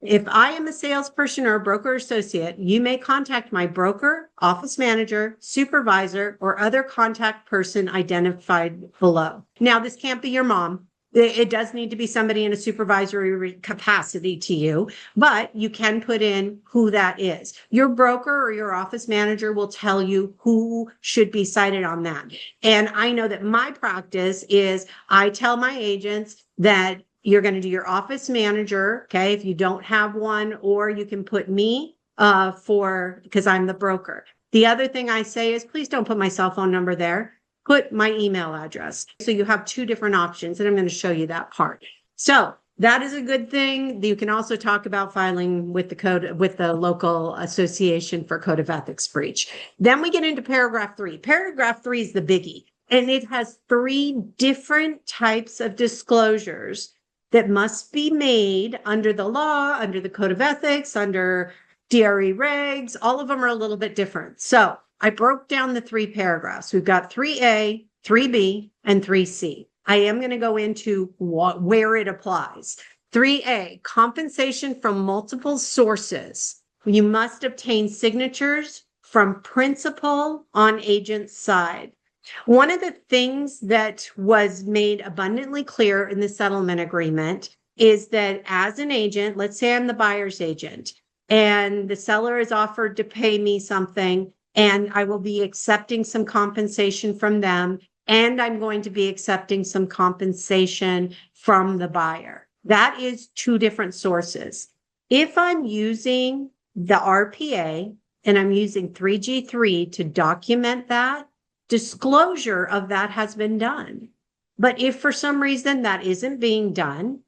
am a salesperson or a broker associate, you may contact my broker, office manager, supervisor, or other contact person identified below. Now, this can't be your mom. It does need to be somebody in a supervisory capacity to you, but you can put in who that is. Your broker or your office manager will tell you who should be cited on that. And I know that my practice is I tell my agents that you're going to do your office manager, okay, if you don't have one, or you can put me because I'm the broker. The other thing I say is please don't put my cell phone number there. Put my email address. So you have two different options, and I'm going to show you that part. So that is a good thing. You can also talk about filing with the local association for code of ethics breach. Then we get into paragraph 3. Paragraph 3 is the biggie, and it has 3 different types of disclosures that must be made under the law, under the code of ethics, under DRE regs. All of them are a little bit different. So I broke down the 3 paragraphs. We've got 3A, 3B, and 3C. I am going to go into where it applies. 3A, compensation from multiple sources. You must obtain signatures from principal on agent's side. One of the things that was made abundantly clear in the settlement agreement is that as an agent, let's say I'm the buyer's agent, and the seller is offered to pay me something, and I will be accepting some compensation from them, and I'm going to be accepting some compensation from the buyer. That is 2 different sources. If I'm using the RPA and I'm using 3G3 to document that, disclosure of that has been done. But if for some reason that isn't being done,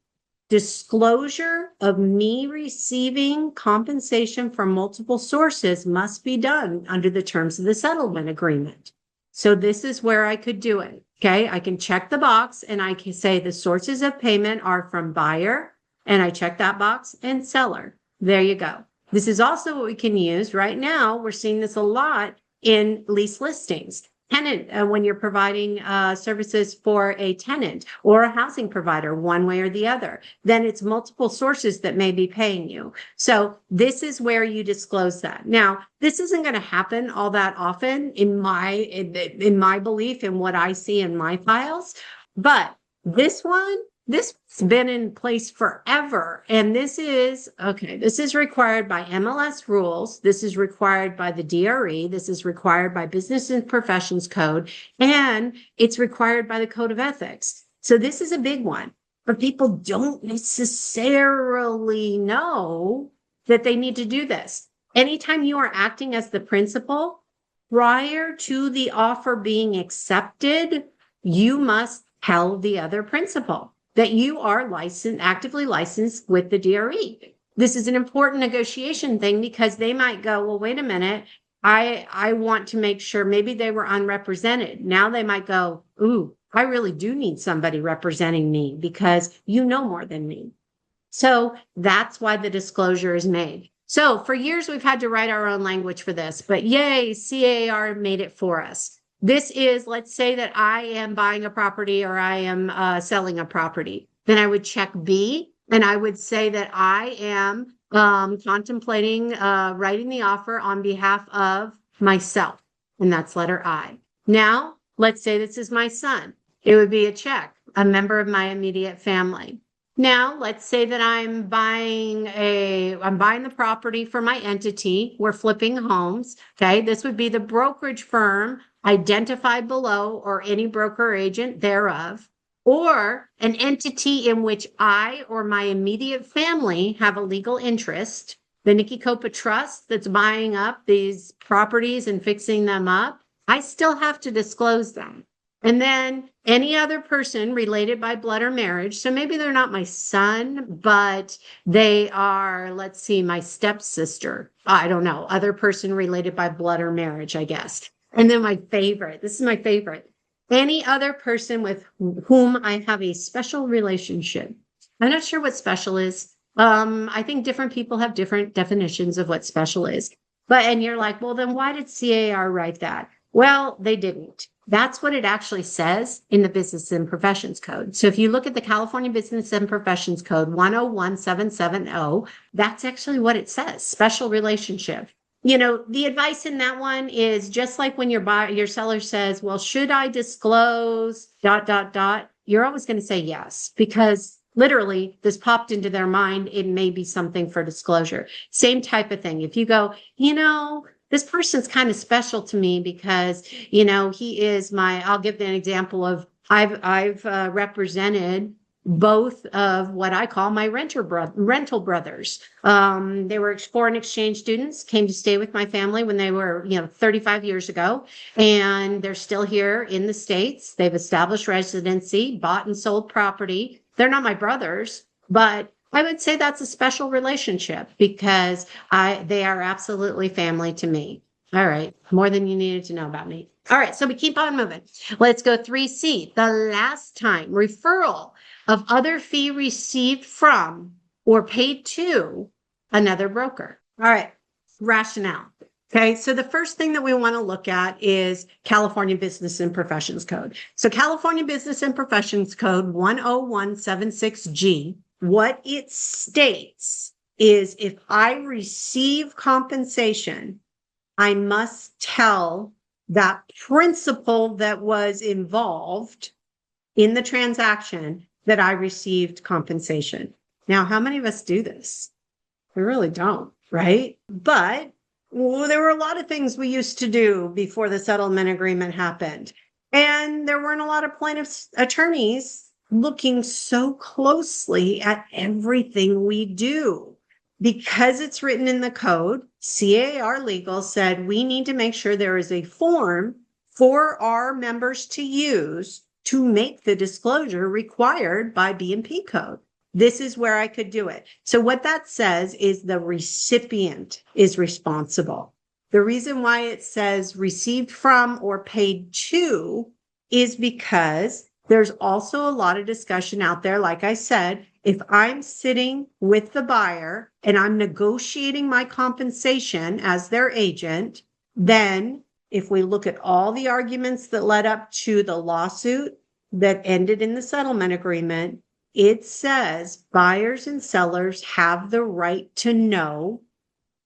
disclosure of me receiving compensation from multiple sources must be done under the terms of the settlement agreement. So this is where I could do it. Okay, I can check the box and I can say the sources of payment are from buyer, and I check that box, and seller. There you go. This is also what we can use right now. We're seeing this a lot in lease listings. Tenant, when you're providing services for a tenant or a housing provider, one way or the other, then it's multiple sources that may be paying you. So this is where you disclose that. Now, this isn't going to happen all that often in my belief, in what I see in my files, but this has been in place forever. And this is required by MLS rules. This is required by the DRE. This is required by Business and Professions Code. And it's required by the Code of Ethics. So this is a big one. But people don't necessarily know that they need to do this. Anytime you are acting as the principal, prior to the offer being accepted, you must tell the other principal that you are actively licensed with the DRE. This is an important negotiation thing because they might go, well, wait a minute, I want to make sure maybe they were unrepresented. Now they might go, ooh, I really do need somebody representing me because you know more than me. So that's why the disclosure is made. So for years, we've had to write our own language for this, but yay, C.A.R. made it for us. This is, let's say that I am buying a property or I am selling a property. Then I would check B, and I would say that I am contemplating writing the offer on behalf of myself, and that's letter I. Now, let's say this is my son. It would be a check, a member of my immediate family. Now, let's say that I'm buying the property for my entity. We're flipping homes. Okay. This would be the brokerage firm identified below or any broker or agent thereof, or an entity in which I or my immediate family have a legal interest. The Nikki Copa Trust that's buying up these properties and fixing them up. I still have to disclose them. And then any other person related by blood or marriage. So maybe they're not my son, but they are, let's see, my stepsister. I don't know, other person related by blood or marriage, I guess. And then my favorite, this is my favorite. Any other person with whom I have a special relationship. I'm not sure what special is. I think different people have different definitions of what special is. And you're like, well, then why did C.A.R. write that? Well, they didn't. That's what it actually says in the Business and Professions Code. So if you look at the California Business and Professions Code 101770, that's actually what it says, special relationship. The advice in that one is just like when your seller says, well, should I disclose ... You're always going to say yes, because literally this popped into their mind. It may be something for disclosure. Same type of thing. If you go, this person's kind of special to me because, he is I'll give an example of, I've represented both of what I call my rental brothers. They were foreign exchange students, came to stay with my family when they were, 35 years ago, and they're still here in the States. They've established residency, bought and sold property. They're not my brothers, but I would say that's a special relationship because they are absolutely family to me. All right. More than you needed to know about me. All right. So we keep on moving. Let's go 3C. The last time referral of other fee received from or paid to another broker. All right. Rationale. Okay. So the first thing that we want to look at is California Business and Professions Code. So California Business and Professions Code 10176G. What it states is if I receive compensation, I must tell that principal that was involved in the transaction that I received compensation. Now, how many of us do this? We really don't, right? But there were a lot of things we used to do before the settlement agreement happened. And there weren't a lot of plaintiffs' attorneys looking so closely at everything we do. Because it's written in the code, C.A.R. Legal said we need to make sure there is a form for our members to use to make the disclosure required by B&P code. This is where I could do it. So what that says is the recipient is responsible. The reason why it says received from or paid to is because there's also a lot of discussion out there. Like I said, if I'm sitting with the buyer and I'm negotiating my compensation as their agent, then if we look at all the arguments that led up to the lawsuit that ended in the settlement agreement, it says buyers and sellers have the right to know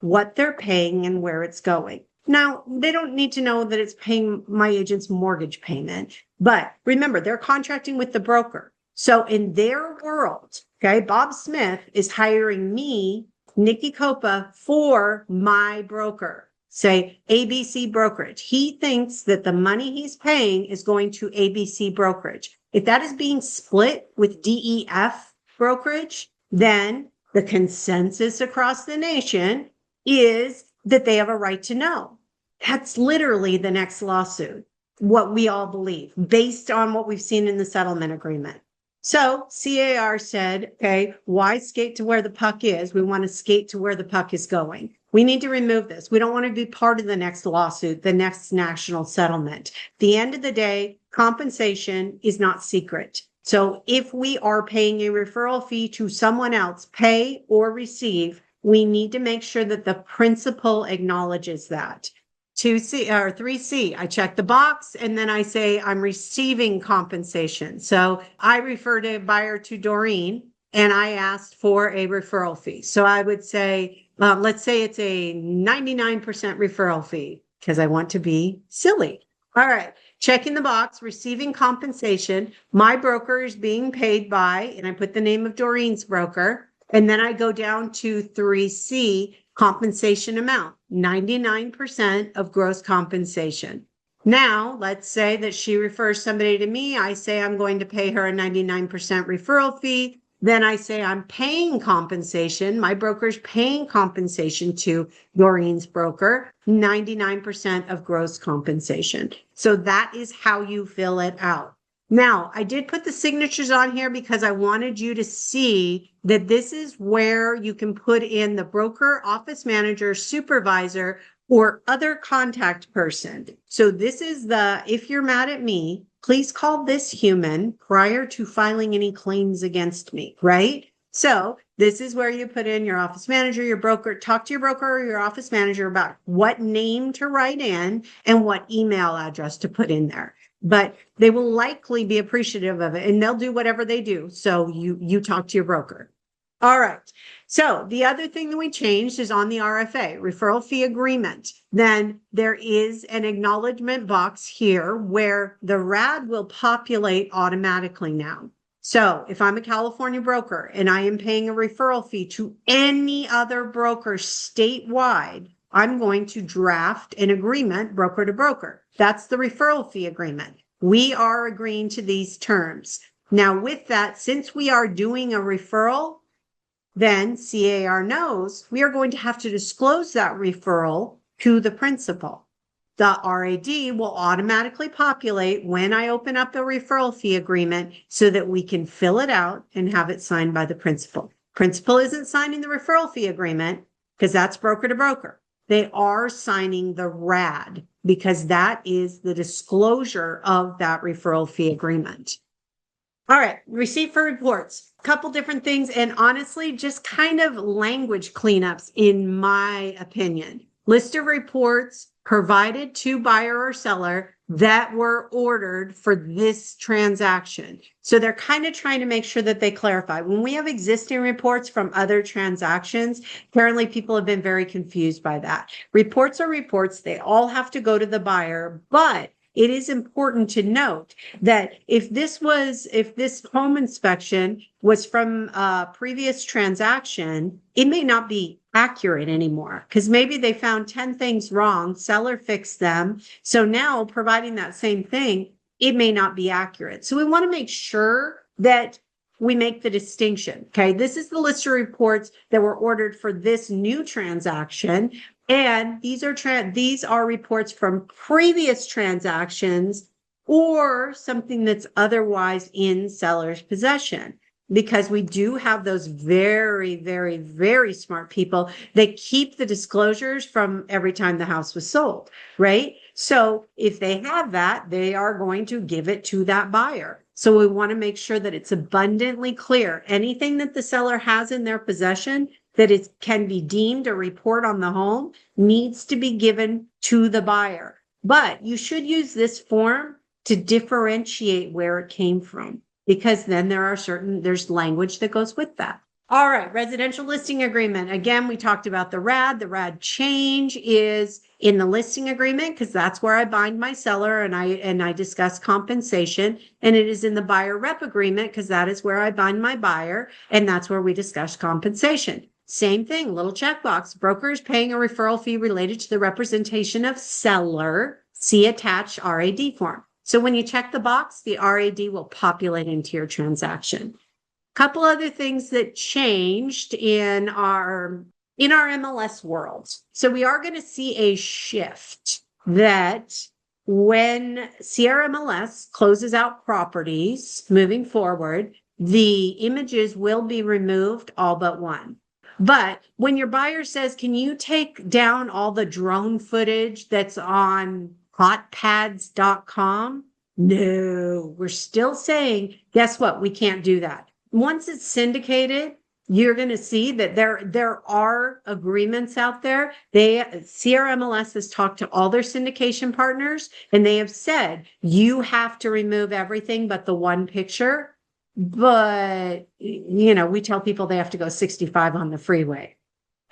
what they're paying and where it's going. Now, they don't need to know that it's paying my agent's mortgage payment, but remember, they're contracting with the broker. So in their world, okay, Bob Smith is hiring me, Nikki Copa, for my broker, say ABC Brokerage. He thinks that the money he's paying is going to ABC Brokerage. If that is being split with DEF Brokerage, then the consensus across the nation is that they have a right to know. That's literally the next lawsuit, what we all believe, based on what we've seen in the settlement agreement. So C.A.R. said, okay, why skate to where the puck is? We want to skate to where the puck is going. We need to remove this. We don't want to be part of the next lawsuit, the next national settlement. At the end of the day, compensation is not secret. So if we are paying a referral fee to someone else, pay or receive, we need to make sure that the principal acknowledges that. 2C or 3C, I check the box and then I say I'm receiving compensation. So I refer to buyer to Doreen and I asked for a referral fee. So I would say, let's say it's a 99% referral fee because I want to be silly. All right. Checking the box, receiving compensation. My broker is being paid by, and I put the name of Doreen's broker. And then I go down to 3C, compensation amount, 99% of gross compensation. Now, let's say that she refers somebody to me. I say I'm going to pay her a 99% referral fee. then I say I'm paying compensation. My broker's paying compensation to Doreen's broker, 99% of gross compensation. So that is how you fill it out. Now, I did put the signatures on here because I wanted you to see that this is where you can put in the broker, office manager, supervisor, or other contact person. So this is if you're mad at me, please call this human prior to filing any claims against me, right? So this is where you put in your office manager, your broker, talk to your broker or your office manager about what name to write in and what email address to put in there. But they will likely be appreciative of it and they'll do whatever they do. So you talk to your broker. All right. So the other thing that we changed is on the RFA, referral fee agreement. Then there is an acknowledgement box here where the RAD will populate automatically now. So if I'm a California broker and I am paying a referral fee to any other broker statewide, I'm going to draft an agreement broker to broker. That's the referral fee agreement. We are agreeing to these terms. Now with that, since we are doing a referral, then C.A.R. knows we are going to have to disclose that referral to the principal. The RAD will automatically populate when I open up the referral fee agreement so that we can fill it out and have it signed by the principal. Principal isn't signing the referral fee agreement because that's broker to broker. They are signing the RAD because that is the disclosure of that referral fee agreement. All right, receipt for reports, a couple different things, and honestly, just kind of language cleanups in my opinion. List of reports provided to buyer or seller that were ordered for this transaction. So they're kind of trying to make sure that they clarify. When we have existing reports from other transactions, apparently people have been very confused by that. Reports are reports. They all have to go to the buyer, but it is important to note that if this home inspection was from a previous transaction, it may not be accurate anymore because maybe they found 10 things wrong, seller fixed them. So now providing that same thing, it may not be accurate. So we want to make sure that we make the distinction. Okay. This is the list of reports that were ordered for this new transaction. And these are reports from previous transactions or something that's otherwise in seller's possession. Because we do have those very, very, very smart people that keep the disclosures from every time the house was sold, right? So if they have that, they are going to give it to that buyer. So we want to make sure that it's abundantly clear. Anything that the seller has in their possession that it can be deemed a report on the home needs to be given to the buyer. But you should use this form to differentiate where it came from, because then there's language that goes with that. All right, residential listing agreement. Again, we talked about the RAD. The RAD change is in the listing agreement because that's where I bind my seller and I discuss compensation. And it is in the buyer rep agreement because that is where I bind my buyer and that's where we discuss compensation. Same thing, little checkbox. Broker is paying a referral fee related to the representation of seller. See attached RAD form. So when you check the box, the RAD will populate into your transaction. Couple other things that changed in our MLS world. So we are going to see a shift that when C.A.R. MLS closes out properties moving forward, the images will be removed all but one. But when your buyer says, can you take down all the drone footage that's on hotpads.com? No, we're still saying, guess what? We can't do that. Once it's syndicated, you're going to see that there are agreements out there. C.A.R. MLS has talked to all their syndication partners, and they have said, you have to remove everything but the one picture. But, we tell people they have to go 65 on the freeway.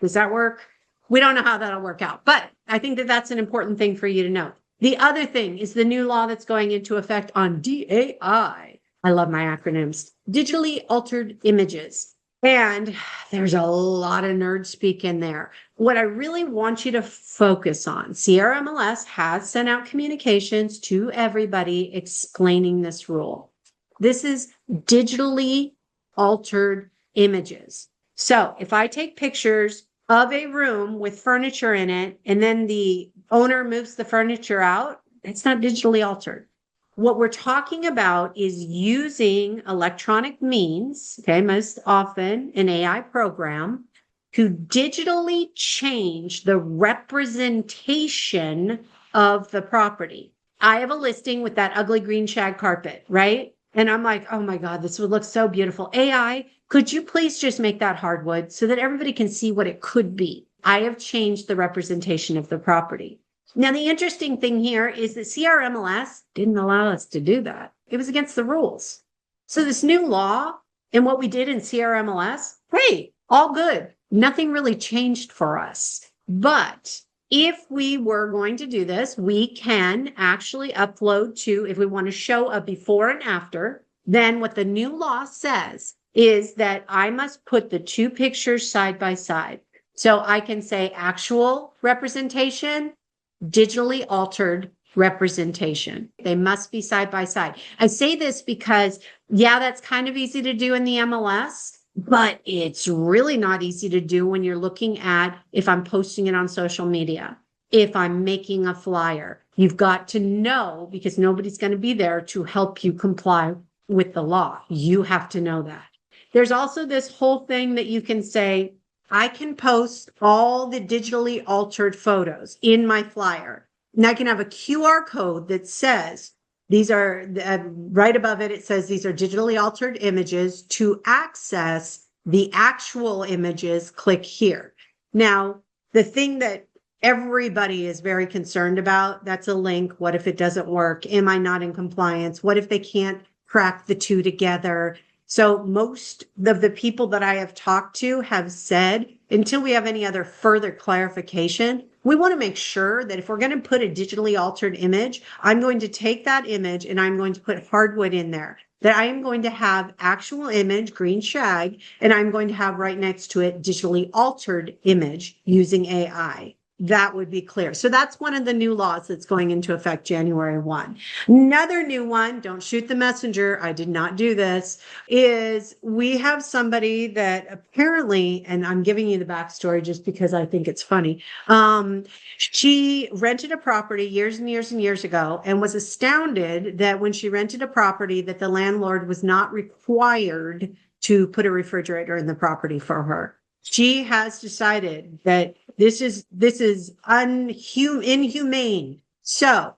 Does that work? We don't know how that'll work out, but I think that that's an important thing for you to know. The other thing is the new law that's going into effect on DAI. I love my acronyms. Digitally altered images. And there's a lot of nerd speak in there. What I really want you to focus on, C.A.R. MLS has sent out communications to everybody explaining this rule. This is digitally altered images. So if I take pictures of a room with furniture in it, and then the owner moves the furniture out, it's not digitally altered. What we're talking about is using electronic means, okay, most often an AI program, to digitally change the representation of the property. I have a listing with that ugly green shag carpet, right? And I'm like, oh my God, this would look so beautiful. AI, could you please just make that hardwood so that everybody can see what it could be? I have changed the representation of the property. Now, the interesting thing here is that C.A.R. MLS didn't allow us to do that. It was against the rules. So this new law and what we did in C.A.R. MLS, hey, all good. Nothing really changed for us. But if we were going to do this, we can actually upload to, if we want to show a before and after, then what the new law says is that I must put the two pictures side by side. So I can say actual representation, digitally altered representation. They must be side by side. I say this because, yeah, that's kind of easy to do in the MLS, but it's really not easy to do when you're looking at if I'm posting it on social media, if I'm making a flyer. You've got to know, because nobody's going to be there to help you comply with the law. You have to know that. There's also this whole thing that you can say, I can post all the digitally altered photos in my flyer. And I can have a QR code that says, these are, right above it, it says these are digitally altered images. To access the actual images, click here. Now, the thing that everybody is very concerned about, that's a link. What if it doesn't work? Am I not in compliance? What if they can't crack the two together? So most of the people that I have talked to have said, until we have any other further clarification, we want to make sure that if we're going to put a digitally altered image, I'm going to take that image and I'm going to put hardwood in there. That I am going to have actual image, green shag, and I'm going to have right next to it digitally altered image using AI. That would be clear. So that's one of the new laws that's going into effect January 1. Another new one, don't shoot the messenger, I did not do this, is we have somebody that apparently, and I'm giving you the backstory just because I think it's funny. She rented a property years and years and years ago and was astounded that when she rented a property that the landlord was not required to put a refrigerator in the property for her. She has decided that this is inhumane. So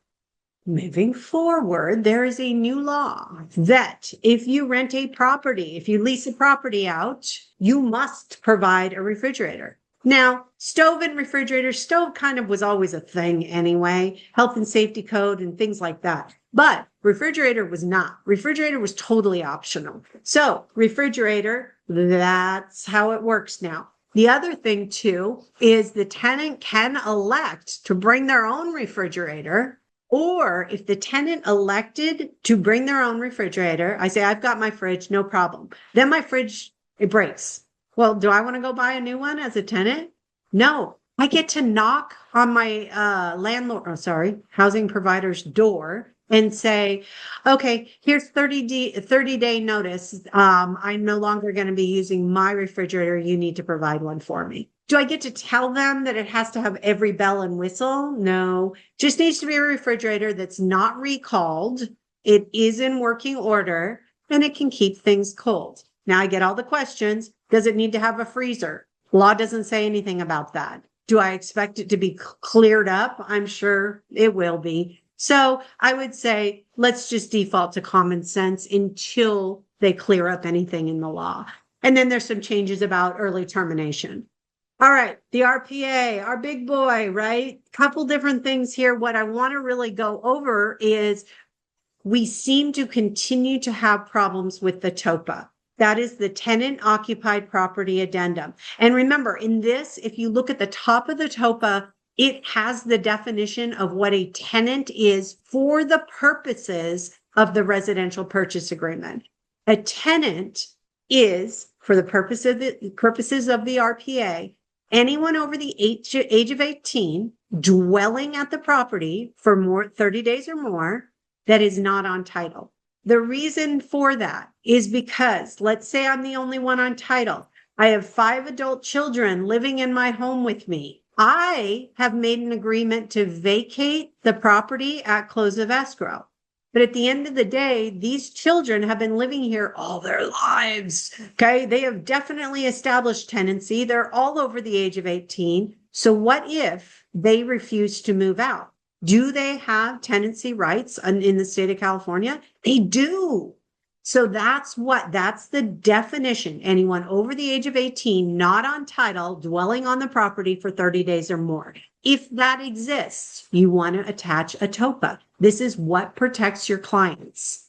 moving forward, there is a new law that if you rent a property, if you lease a property out, you must provide a refrigerator. Now, stove and refrigerator, stove kind of was always a thing anyway, health and safety code and things like that. But refrigerator was not. Refrigerator was totally optional. So refrigerator, that's how it works now. The other thing too is the tenant can elect to bring their own refrigerator, or if the tenant elected to bring their own refrigerator, I say, I've got my fridge, no problem. Then my fridge, it breaks. Well, do I want to go buy a new one as a tenant? No, I get to knock on my housing provider's door and say, okay, here's 30-day notice. I'm no longer going to be using my refrigerator. You need to provide one for me. Do I get to tell them that it has to have every bell and whistle? No, just needs to be a refrigerator that's not recalled. It is in working order and it can keep things cold. Now I get all the questions. Does it need to have a freezer? Law doesn't say anything about that. Do I expect it to be cleared up? I'm sure it will be. So I would say, let's just default to common sense until they clear up anything in the law. And then there's some changes about early termination. All right, the RPA, our big boy, right? Couple different things here. What I want to really go over is we seem to continue to have problems with the TOPA. That is the tenant occupied property addendum. And remember, in this, if you look at the top of the TOPA, it has the definition of what a tenant is for the purposes of the residential purchase agreement. A tenant is, for the purposes of the RPA, anyone over the age of 18 dwelling at the property for 30 days or more that is not on title. The reason for that is because, let's say I'm the only one on title. I have 5 adult children living in my home with me. I have made an agreement to vacate the property at close of escrow. But at the end of the day, these children have been living here all their lives. Okay. They have definitely established tenancy. They're all over the age of 18. So what if they refuse to move out? Do they have tenancy rights in the state of California? They do. So that's the definition. Anyone over the age of 18, not on title, dwelling on the property for 30 days or more. If that exists, you want to attach a TOPA. This is what protects your clients.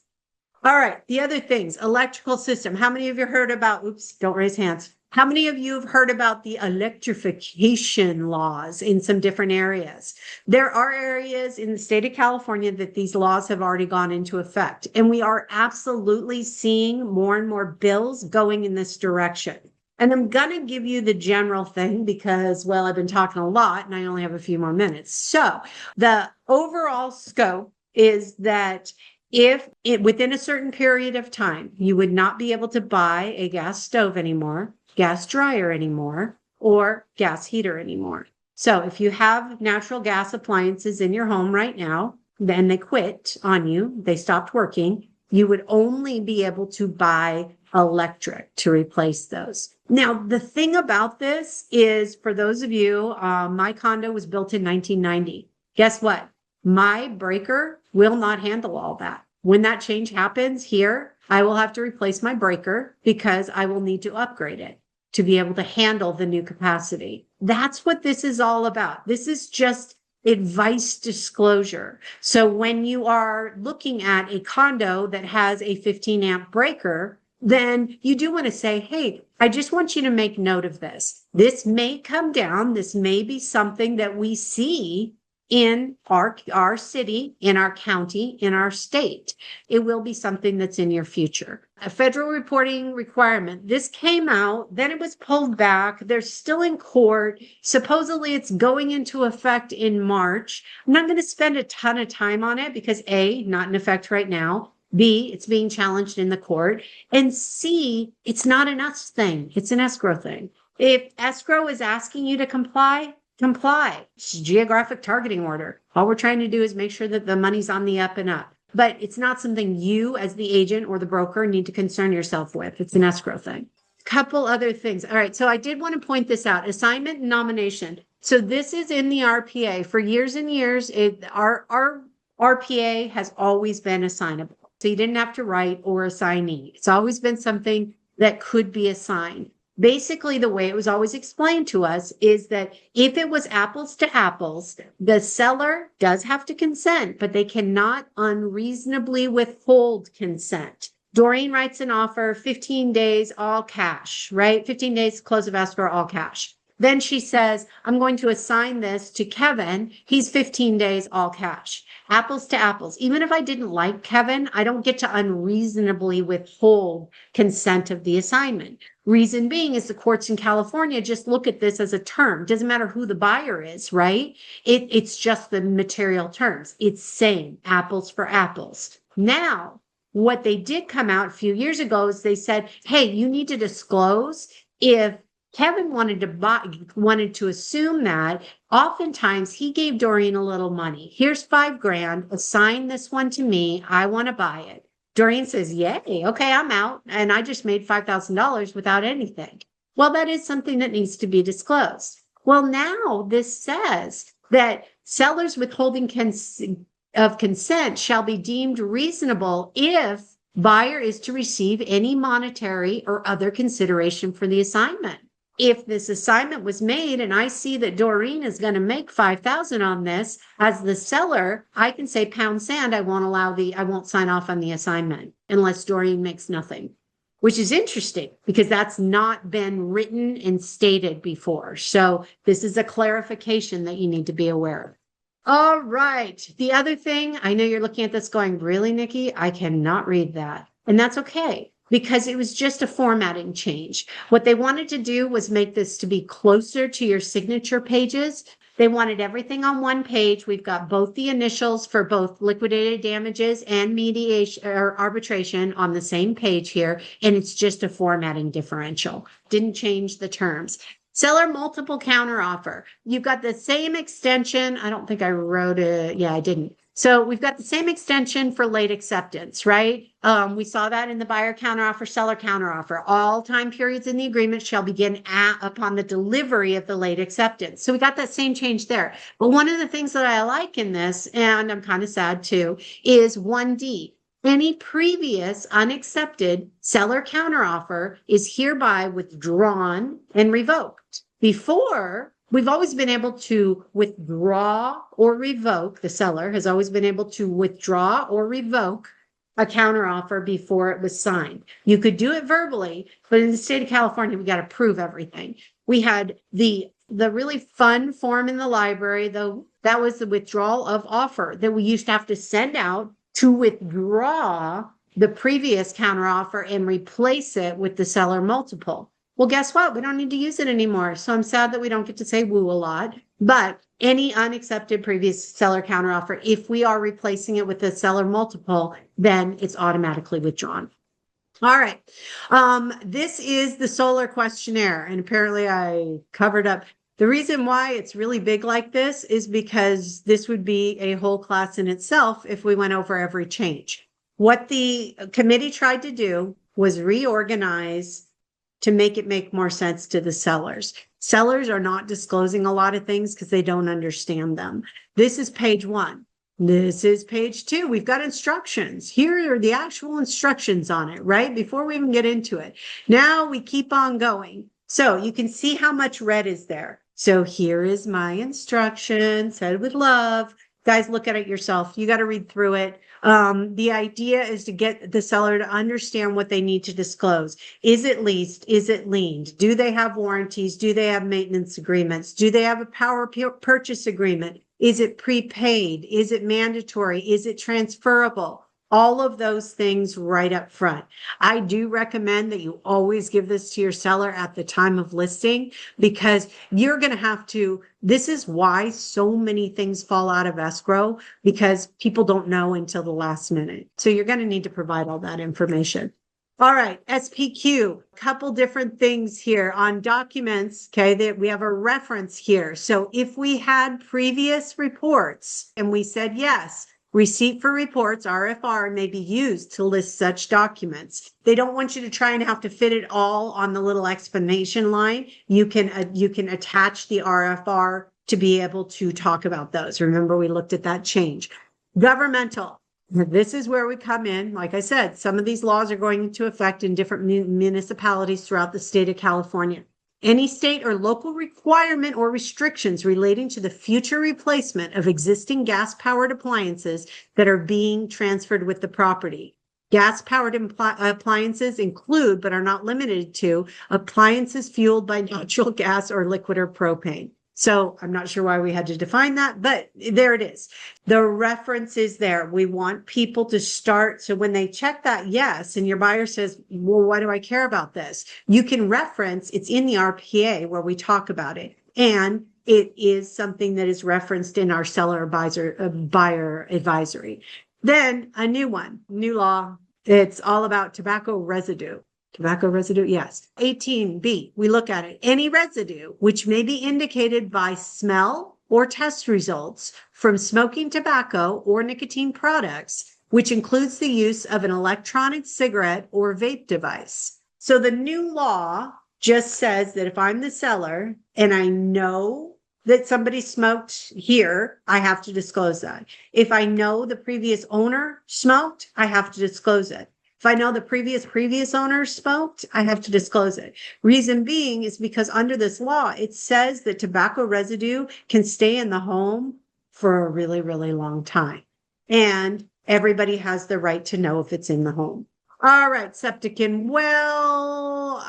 All right. The other things, electrical system. How many of you heard about, oops, don't raise hands. How many of you have heard about the electrification laws in some different areas? There are areas in the state of California that these laws have already gone into effect, and we are absolutely seeing more and more bills going in this direction. And I'm going to give you the general thing because, well, I've been talking a lot and I only have a few more minutes. So the overall scope is that if within a certain period of time, you would not be able to buy a gas stove anymore, gas dryer anymore, or gas heater anymore. So if you have natural gas appliances in your home right now, then they quit on you, they stopped working, you would only be able to buy electric to replace those. Now, the thing about this is, for those of you, my condo was built in 1990. Guess what? My breaker will not handle all that. When that change happens here, I will have to replace my breaker because I will need to upgrade it to be able to handle the new capacity. That's what this is all about. This is just advice disclosure. So when you are looking at a condo that has a 15 amp breaker, then you do want to say, hey, I just want you to make note of this. This may come down. This may be something that we see in our city, in our county, in our state. It will be something that's in your future. A federal reporting requirement. This came out, then it was pulled back. They're still in court. Supposedly it's going into effect in March. I'm not going to spend a ton of time on it because A, not in effect right now. B, it's being challenged in the court. And C, it's not an us thing. It's an escrow thing. If escrow is asking you to comply, comply. It's a geographic targeting order. All we're trying to do is make sure that the money's on the up and up. But it's not something you as the agent or the broker need to concern yourself with. It's an escrow thing. Couple other things. All right. So I did want to point this out. Assignment and nomination. So this is in the RPA. For years and years, our RPA has always been assignable. So you didn't have to write or assignee. It's always been something that could be assigned. Basically, the way it was always explained to us is that if it was apples to apples, the seller does have to consent, but they cannot unreasonably withhold consent. Doreen writes an offer, 15 days, all cash, right? 15 days, close of escrow, all cash. Then she says, I'm going to assign this to Kevin. He's 15 days, all cash. Apples to apples. Even if I didn't like Kevin, I don't get to unreasonably withhold consent of the assignment. Reason being is the courts in California just look at this as a term. Doesn't matter who the buyer is, right? It's just the material terms. It's same, apples for apples. Now, what they did come out a few years ago is they said, hey, you need to disclose if Kevin wanted to assume that. Oftentimes he gave Doreen a little money. Here's $5,000. Assign this one to me. I want to buy it. Doreen says, yay. Okay, I'm out. And I just made $5,000 without anything. Well, that is something that needs to be disclosed. Well, now this says that sellers withholding of consent shall be deemed reasonable if buyer is to receive any monetary or other consideration for the assignment. If this assignment was made and I see that Doreen is going to make $5,000 on this, as the seller, I can say pound sand. I won't sign off on the assignment unless Doreen makes nothing, which is interesting because that's not been written and stated before. So this is a clarification that you need to be aware of. All right. The other thing, I know you're looking at this going, really, Nikki? I cannot read that. And that's okay, because it was just a formatting change. What they wanted to do was make this to be closer to your signature pages. They wanted everything on one page. We've got both the initials for both liquidated damages and mediation or arbitration on the same page here. And it's just a formatting differential. Didn't change the terms. Seller multiple counteroffer. You've got the same extension. I don't think I wrote it. Yeah, I didn't. So we've got the same extension for late acceptance, right? We saw that in the buyer counteroffer, seller counteroffer. All time periods in the agreement shall begin upon the delivery of the late acceptance. So we got that same change there. But one of the things that I like in this, and I'm kind of sad too, is 1D. Any previous unaccepted seller counteroffer is hereby withdrawn and revoked. Before, we've always been able to withdraw or revoke, the seller has always been able to withdraw or revoke a counteroffer before it was signed. You could do it verbally, but in the state of California, we got to prove everything. We had the really fun form in the library, though, that was the withdrawal of offer that we used to have to send out to withdraw the previous counteroffer and replace it with the seller multiple. Well, guess what? We don't need to use it anymore. So I'm sad that we don't get to say woo a lot, but any unaccepted previous seller counteroffer, if we are replacing it with the seller multiple, then it's automatically withdrawn. All right. This is the solar questionnaire, and apparently I covered up. The reason why it's really big like this is because this would be a whole class in itself if we went over every change. What the committee tried to do was reorganize to make it make more sense to the sellers. Sellers are not disclosing a lot of things because they don't understand them. This is page 1. This is page 2. We've got instructions. Here are the actual instructions on it, right? Before we even get into it. Now we keep on going. So you can see how much red is there. So here is my instruction, said with love. Guys, look at it yourself. You got to read through it. The idea is to get the seller to understand what they need to disclose. Is it leased? Is it liened? Do they have warranties? Do they have maintenance agreements? Do they have a power purchase agreement? Is it prepaid? Is it mandatory? Is it transferable? All of those things right up front. I do recommend that you always give this to your seller at the time of listing, because you're going to have to, this is why so many things fall out of escrow, because people don't know until the last minute. So you're going to need to provide all that information. All right, SPQ, couple different things here on documents, okay, that we have a reference here. So if we had previous reports and we said yes, receipt for reports, RFR, may be used to list such documents. They don't want you to try and have to fit it all on the little explanation line. You can attach the RFR to be able to talk about those. Remember, we looked at that change. Governmental. This is where we come in. Like I said, some of these laws are going into effect in different municipalities throughout the state of California. Any state or local requirement or restrictions relating to the future replacement of existing gas-powered appliances that are being transferred with the property. Gas-powered appliances include, but are not limited to, appliances fueled by natural gas or liquid or propane. So I'm not sure why we had to define that, but there it is. The reference is there. We want people to start. So when they check that yes, and your buyer says, well, why do I care about this? You can reference, it's in the RPA where we talk about it. And it is something that is referenced in our seller buyer advisory. Then a new one, new law. It's all about tobacco residue. Tobacco residue, yes. 18B, we look at it. Any residue which may be indicated by smell or test results from smoking tobacco or nicotine products, which includes the use of an electronic cigarette or vape device. So the new law just says that if I'm the seller and I know that somebody smoked here, I have to disclose that. If I know the previous owner smoked, I have to disclose it. If I know the previous owner smoked, I have to disclose it. Reason being is because under this law, it says that tobacco residue can stay in the home for a really, really long time. And everybody has the right to know if it's in the home. All right, septic and well,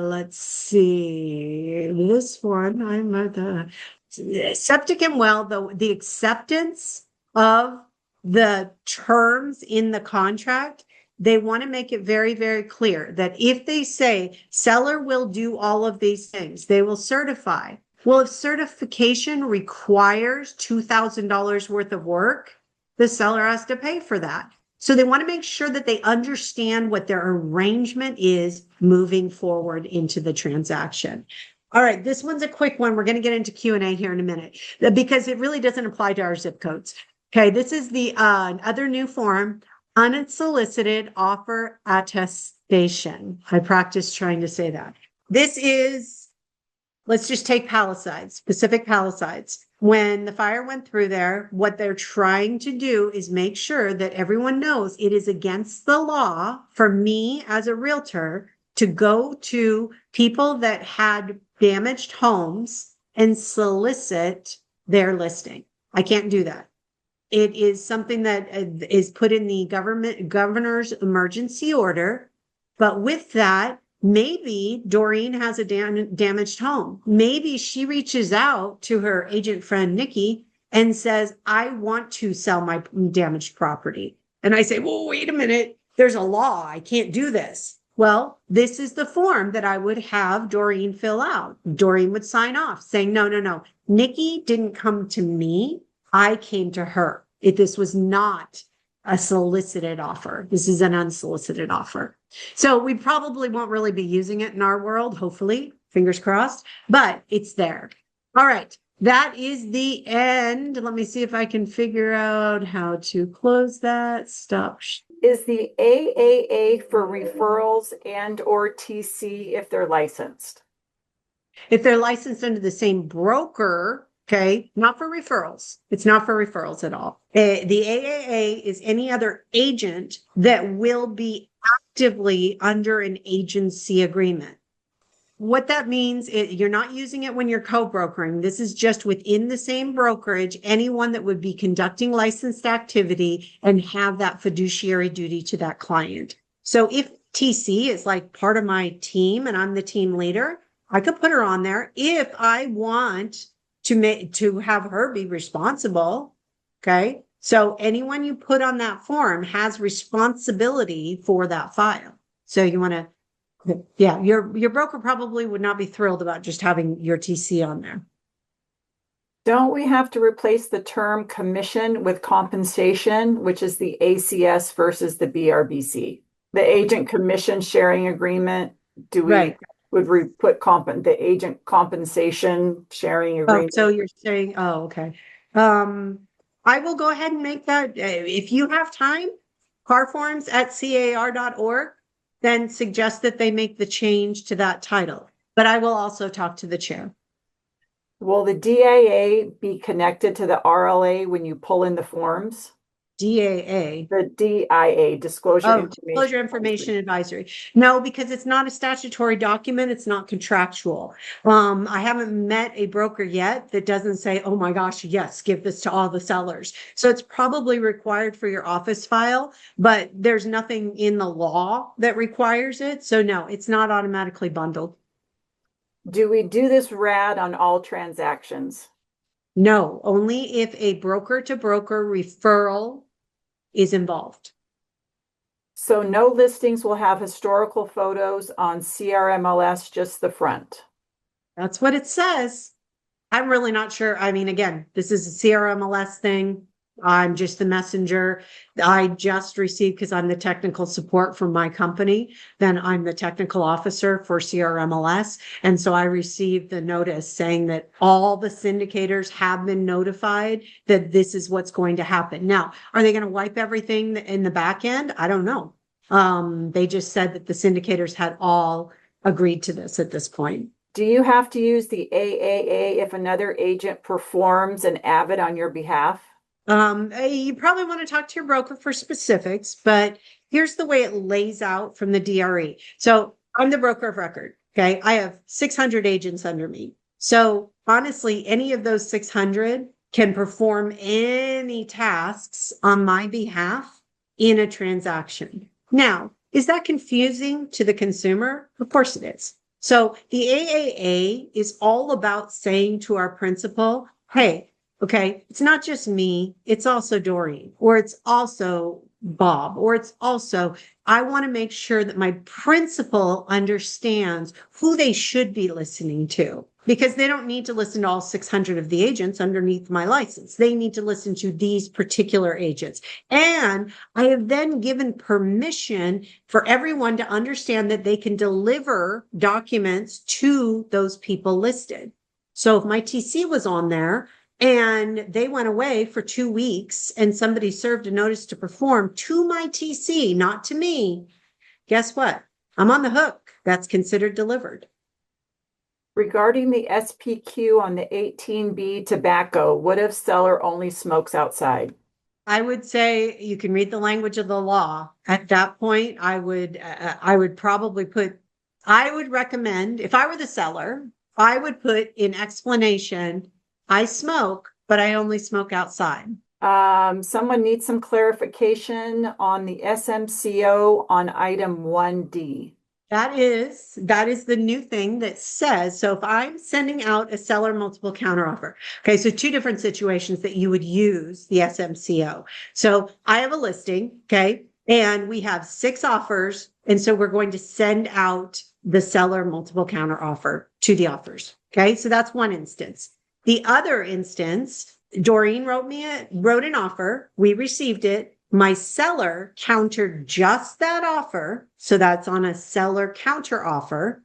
let's see, this one, I'm at the septic and well, the acceptance of the terms in the contract, they want to make it very, very clear that if they say seller will do all of these things, they will certify Well, if certification requires $2,000 worth of work, the seller has to pay for that. So they want to make sure that they understand what their arrangement is moving forward into the transaction. All right, this one's a quick one. We're going to get into Q&A here in a minute because it really doesn't apply to our zip codes. Okay, this is the other new form, unsolicited offer attestation. I practiced trying to say that. This is, let's just take Palisades, Pacific Palisades. When the fire went through there, what they're trying to do is make sure that everyone knows it is against the law for me as a realtor to go to people that had damaged homes and solicit their listing. I can't do that. It is something that is put in the governor's emergency order. But with that, maybe Doreen has a damaged home. Maybe she reaches out to her agent friend, Nikki, and says, I want to sell my damaged property. And I say, well, wait a minute. There's a law. I can't do this. Well, this is the form that I would have Doreen fill out. Doreen would sign off saying, no, no, no. Nikki didn't come to me. I came to her. This was not a solicited offer. This is an unsolicited offer. So we probably won't really be using it in our world, hopefully, fingers crossed, but it's there. All right, that is the end. Let me see if I can figure out how to close that. Stop. Is the AAA for referrals and or TC if they're licensed? If they're licensed under the same broker, okay, not for referrals. It's not for referrals at all. The AAA is any other agent that will be actively under an agency agreement. What that means is you're not using it when you're co-brokering. This is just within the same brokerage, anyone that would be conducting licensed activity and have that fiduciary duty to that client. So if TC is like part of my team and I'm the team leader, I could put her on there if I want to have her be responsible. Okay. So anyone you put on that form has responsibility for that file. So you want to, yeah, your broker probably would not be thrilled about just having your TC on there. Don't we have to replace the term commission with compensation, which is the ACS versus the BRBC? The agent commission sharing agreement, would we put the agent compensation sharing agreement? Oh, so you're saying, oh, okay. I will go ahead and make that. If you have time, carforms at CAR.org, then suggest that they make the change to that title. But I will also talk to the chair. Will the DAA be connected to the RLA when you pull in the forms? DAA. The DIA, Disclosure Information Advisory. No, because it's not a statutory document. It's not contractual. I haven't met a broker yet that doesn't say, oh my gosh, yes, give this to all the sellers. So it's probably required for your office file, but there's nothing in the law that requires it. So no, it's not automatically bundled. Do we do this RAD on all transactions? No, only if a broker to broker referral is involved. So no listings will have historical photos on CRMLS, just the front. That's what it says. I'm really not sure. I mean, again, this is a CRMLS thing. I'm just the messenger. I just received, because I'm the technical support for my company, then I'm the technical officer for CRMLS. And so I received the notice saying that all the syndicators have been notified that this is what's going to happen. Now, are they going to wipe everything in the back end? I don't know. They just said that the syndicators had all agreed to this at this point. Do you have to use the AAA if another agent performs an avid on your behalf? You probably want to talk to your broker for specifics, but here's the way it lays out from the DRE. So I'm the broker of record. Okay. I have 600 agents under me. So honestly, any of those 600 can perform any tasks on my behalf in a transaction. Now, is that confusing to the consumer? Of course it is. So the AAA is all about saying to our principal, hey, okay, it's not just me, it's also Doreen, or it's also Bob, or it's also, I want to make sure that my principal understands who they should be listening to. because they don't need to listen to all 600 of the agents underneath my license. They need to listen to these particular agents. And I have then given permission for everyone to understand that they can deliver documents to those people listed. So if my TC was on there and they went away for 2 weeks and somebody served a notice to perform to my TC, not to me, guess what? I'm on the hook. That's considered delivered. Regarding the SPQ on the 18B tobacco, what if seller only smokes outside? I would say you can read the language of the law. At that point, I would probably I would recommend, if I were the seller, I would put in explanation, I smoke, but I only smoke outside. Someone needs some clarification on the SMCO on item 1D. That is the new thing that says, so if I'm sending out a seller multiple counteroffer, okay, so two different situations that you would use the SMCO. So I have a listing, okay, and we have 6 offers. And so we're going to send out the seller multiple counteroffer to the offers. Okay, so that's one instance. The other instance, Doreen wrote an offer, we received it. My seller countered just that offer. So that's on a seller counter offer.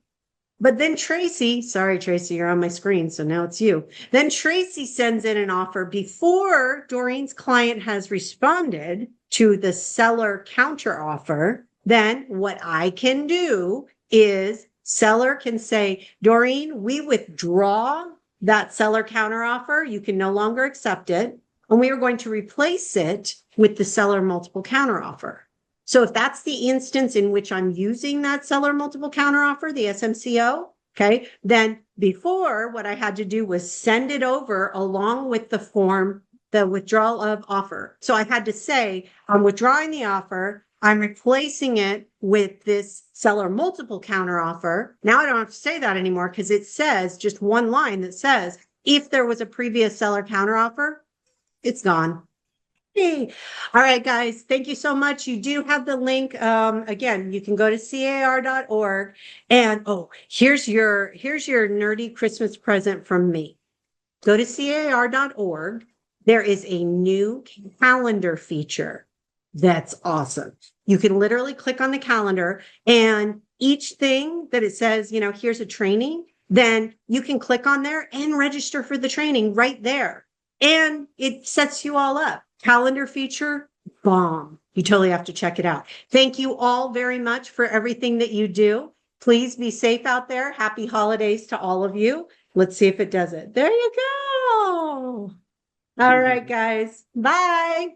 But then Tracy, sorry, Tracy, you're on my screen. So now it's you. Then Tracy sends in an offer before Doreen's client has responded to the seller counter offer. Then what I can do is seller can say, Doreen, we withdraw that seller counter offer. You can no longer accept it. And we are going to replace it with the seller multiple counteroffer. So if that's the instance in which I'm using that seller multiple counteroffer, the SMCO, okay, then before what I had to do was send it over along with the form, the withdrawal of offer. So I had to say, I'm withdrawing the offer. I'm replacing it with this seller multiple counteroffer. Now I don't have to say that anymore because it says just one line that says, if there was a previous seller counteroffer, it's gone. Hey. All right, guys. Thank you so much. You do have the link. Again, you can go to CAR.org and here's your nerdy Christmas present from me. Go to CAR.org. There is a new calendar feature. That's awesome. You can literally click on the calendar and each thing that it says, here's a training, then you can click on there and register for the training right there. And it sets you all up. Calendar feature, bomb. You totally have to check it out. Thank you all very much for everything that you do. Please be safe out there. Happy holidays to all of you. Let's see if it does it. There you go. All right, guys. Bye.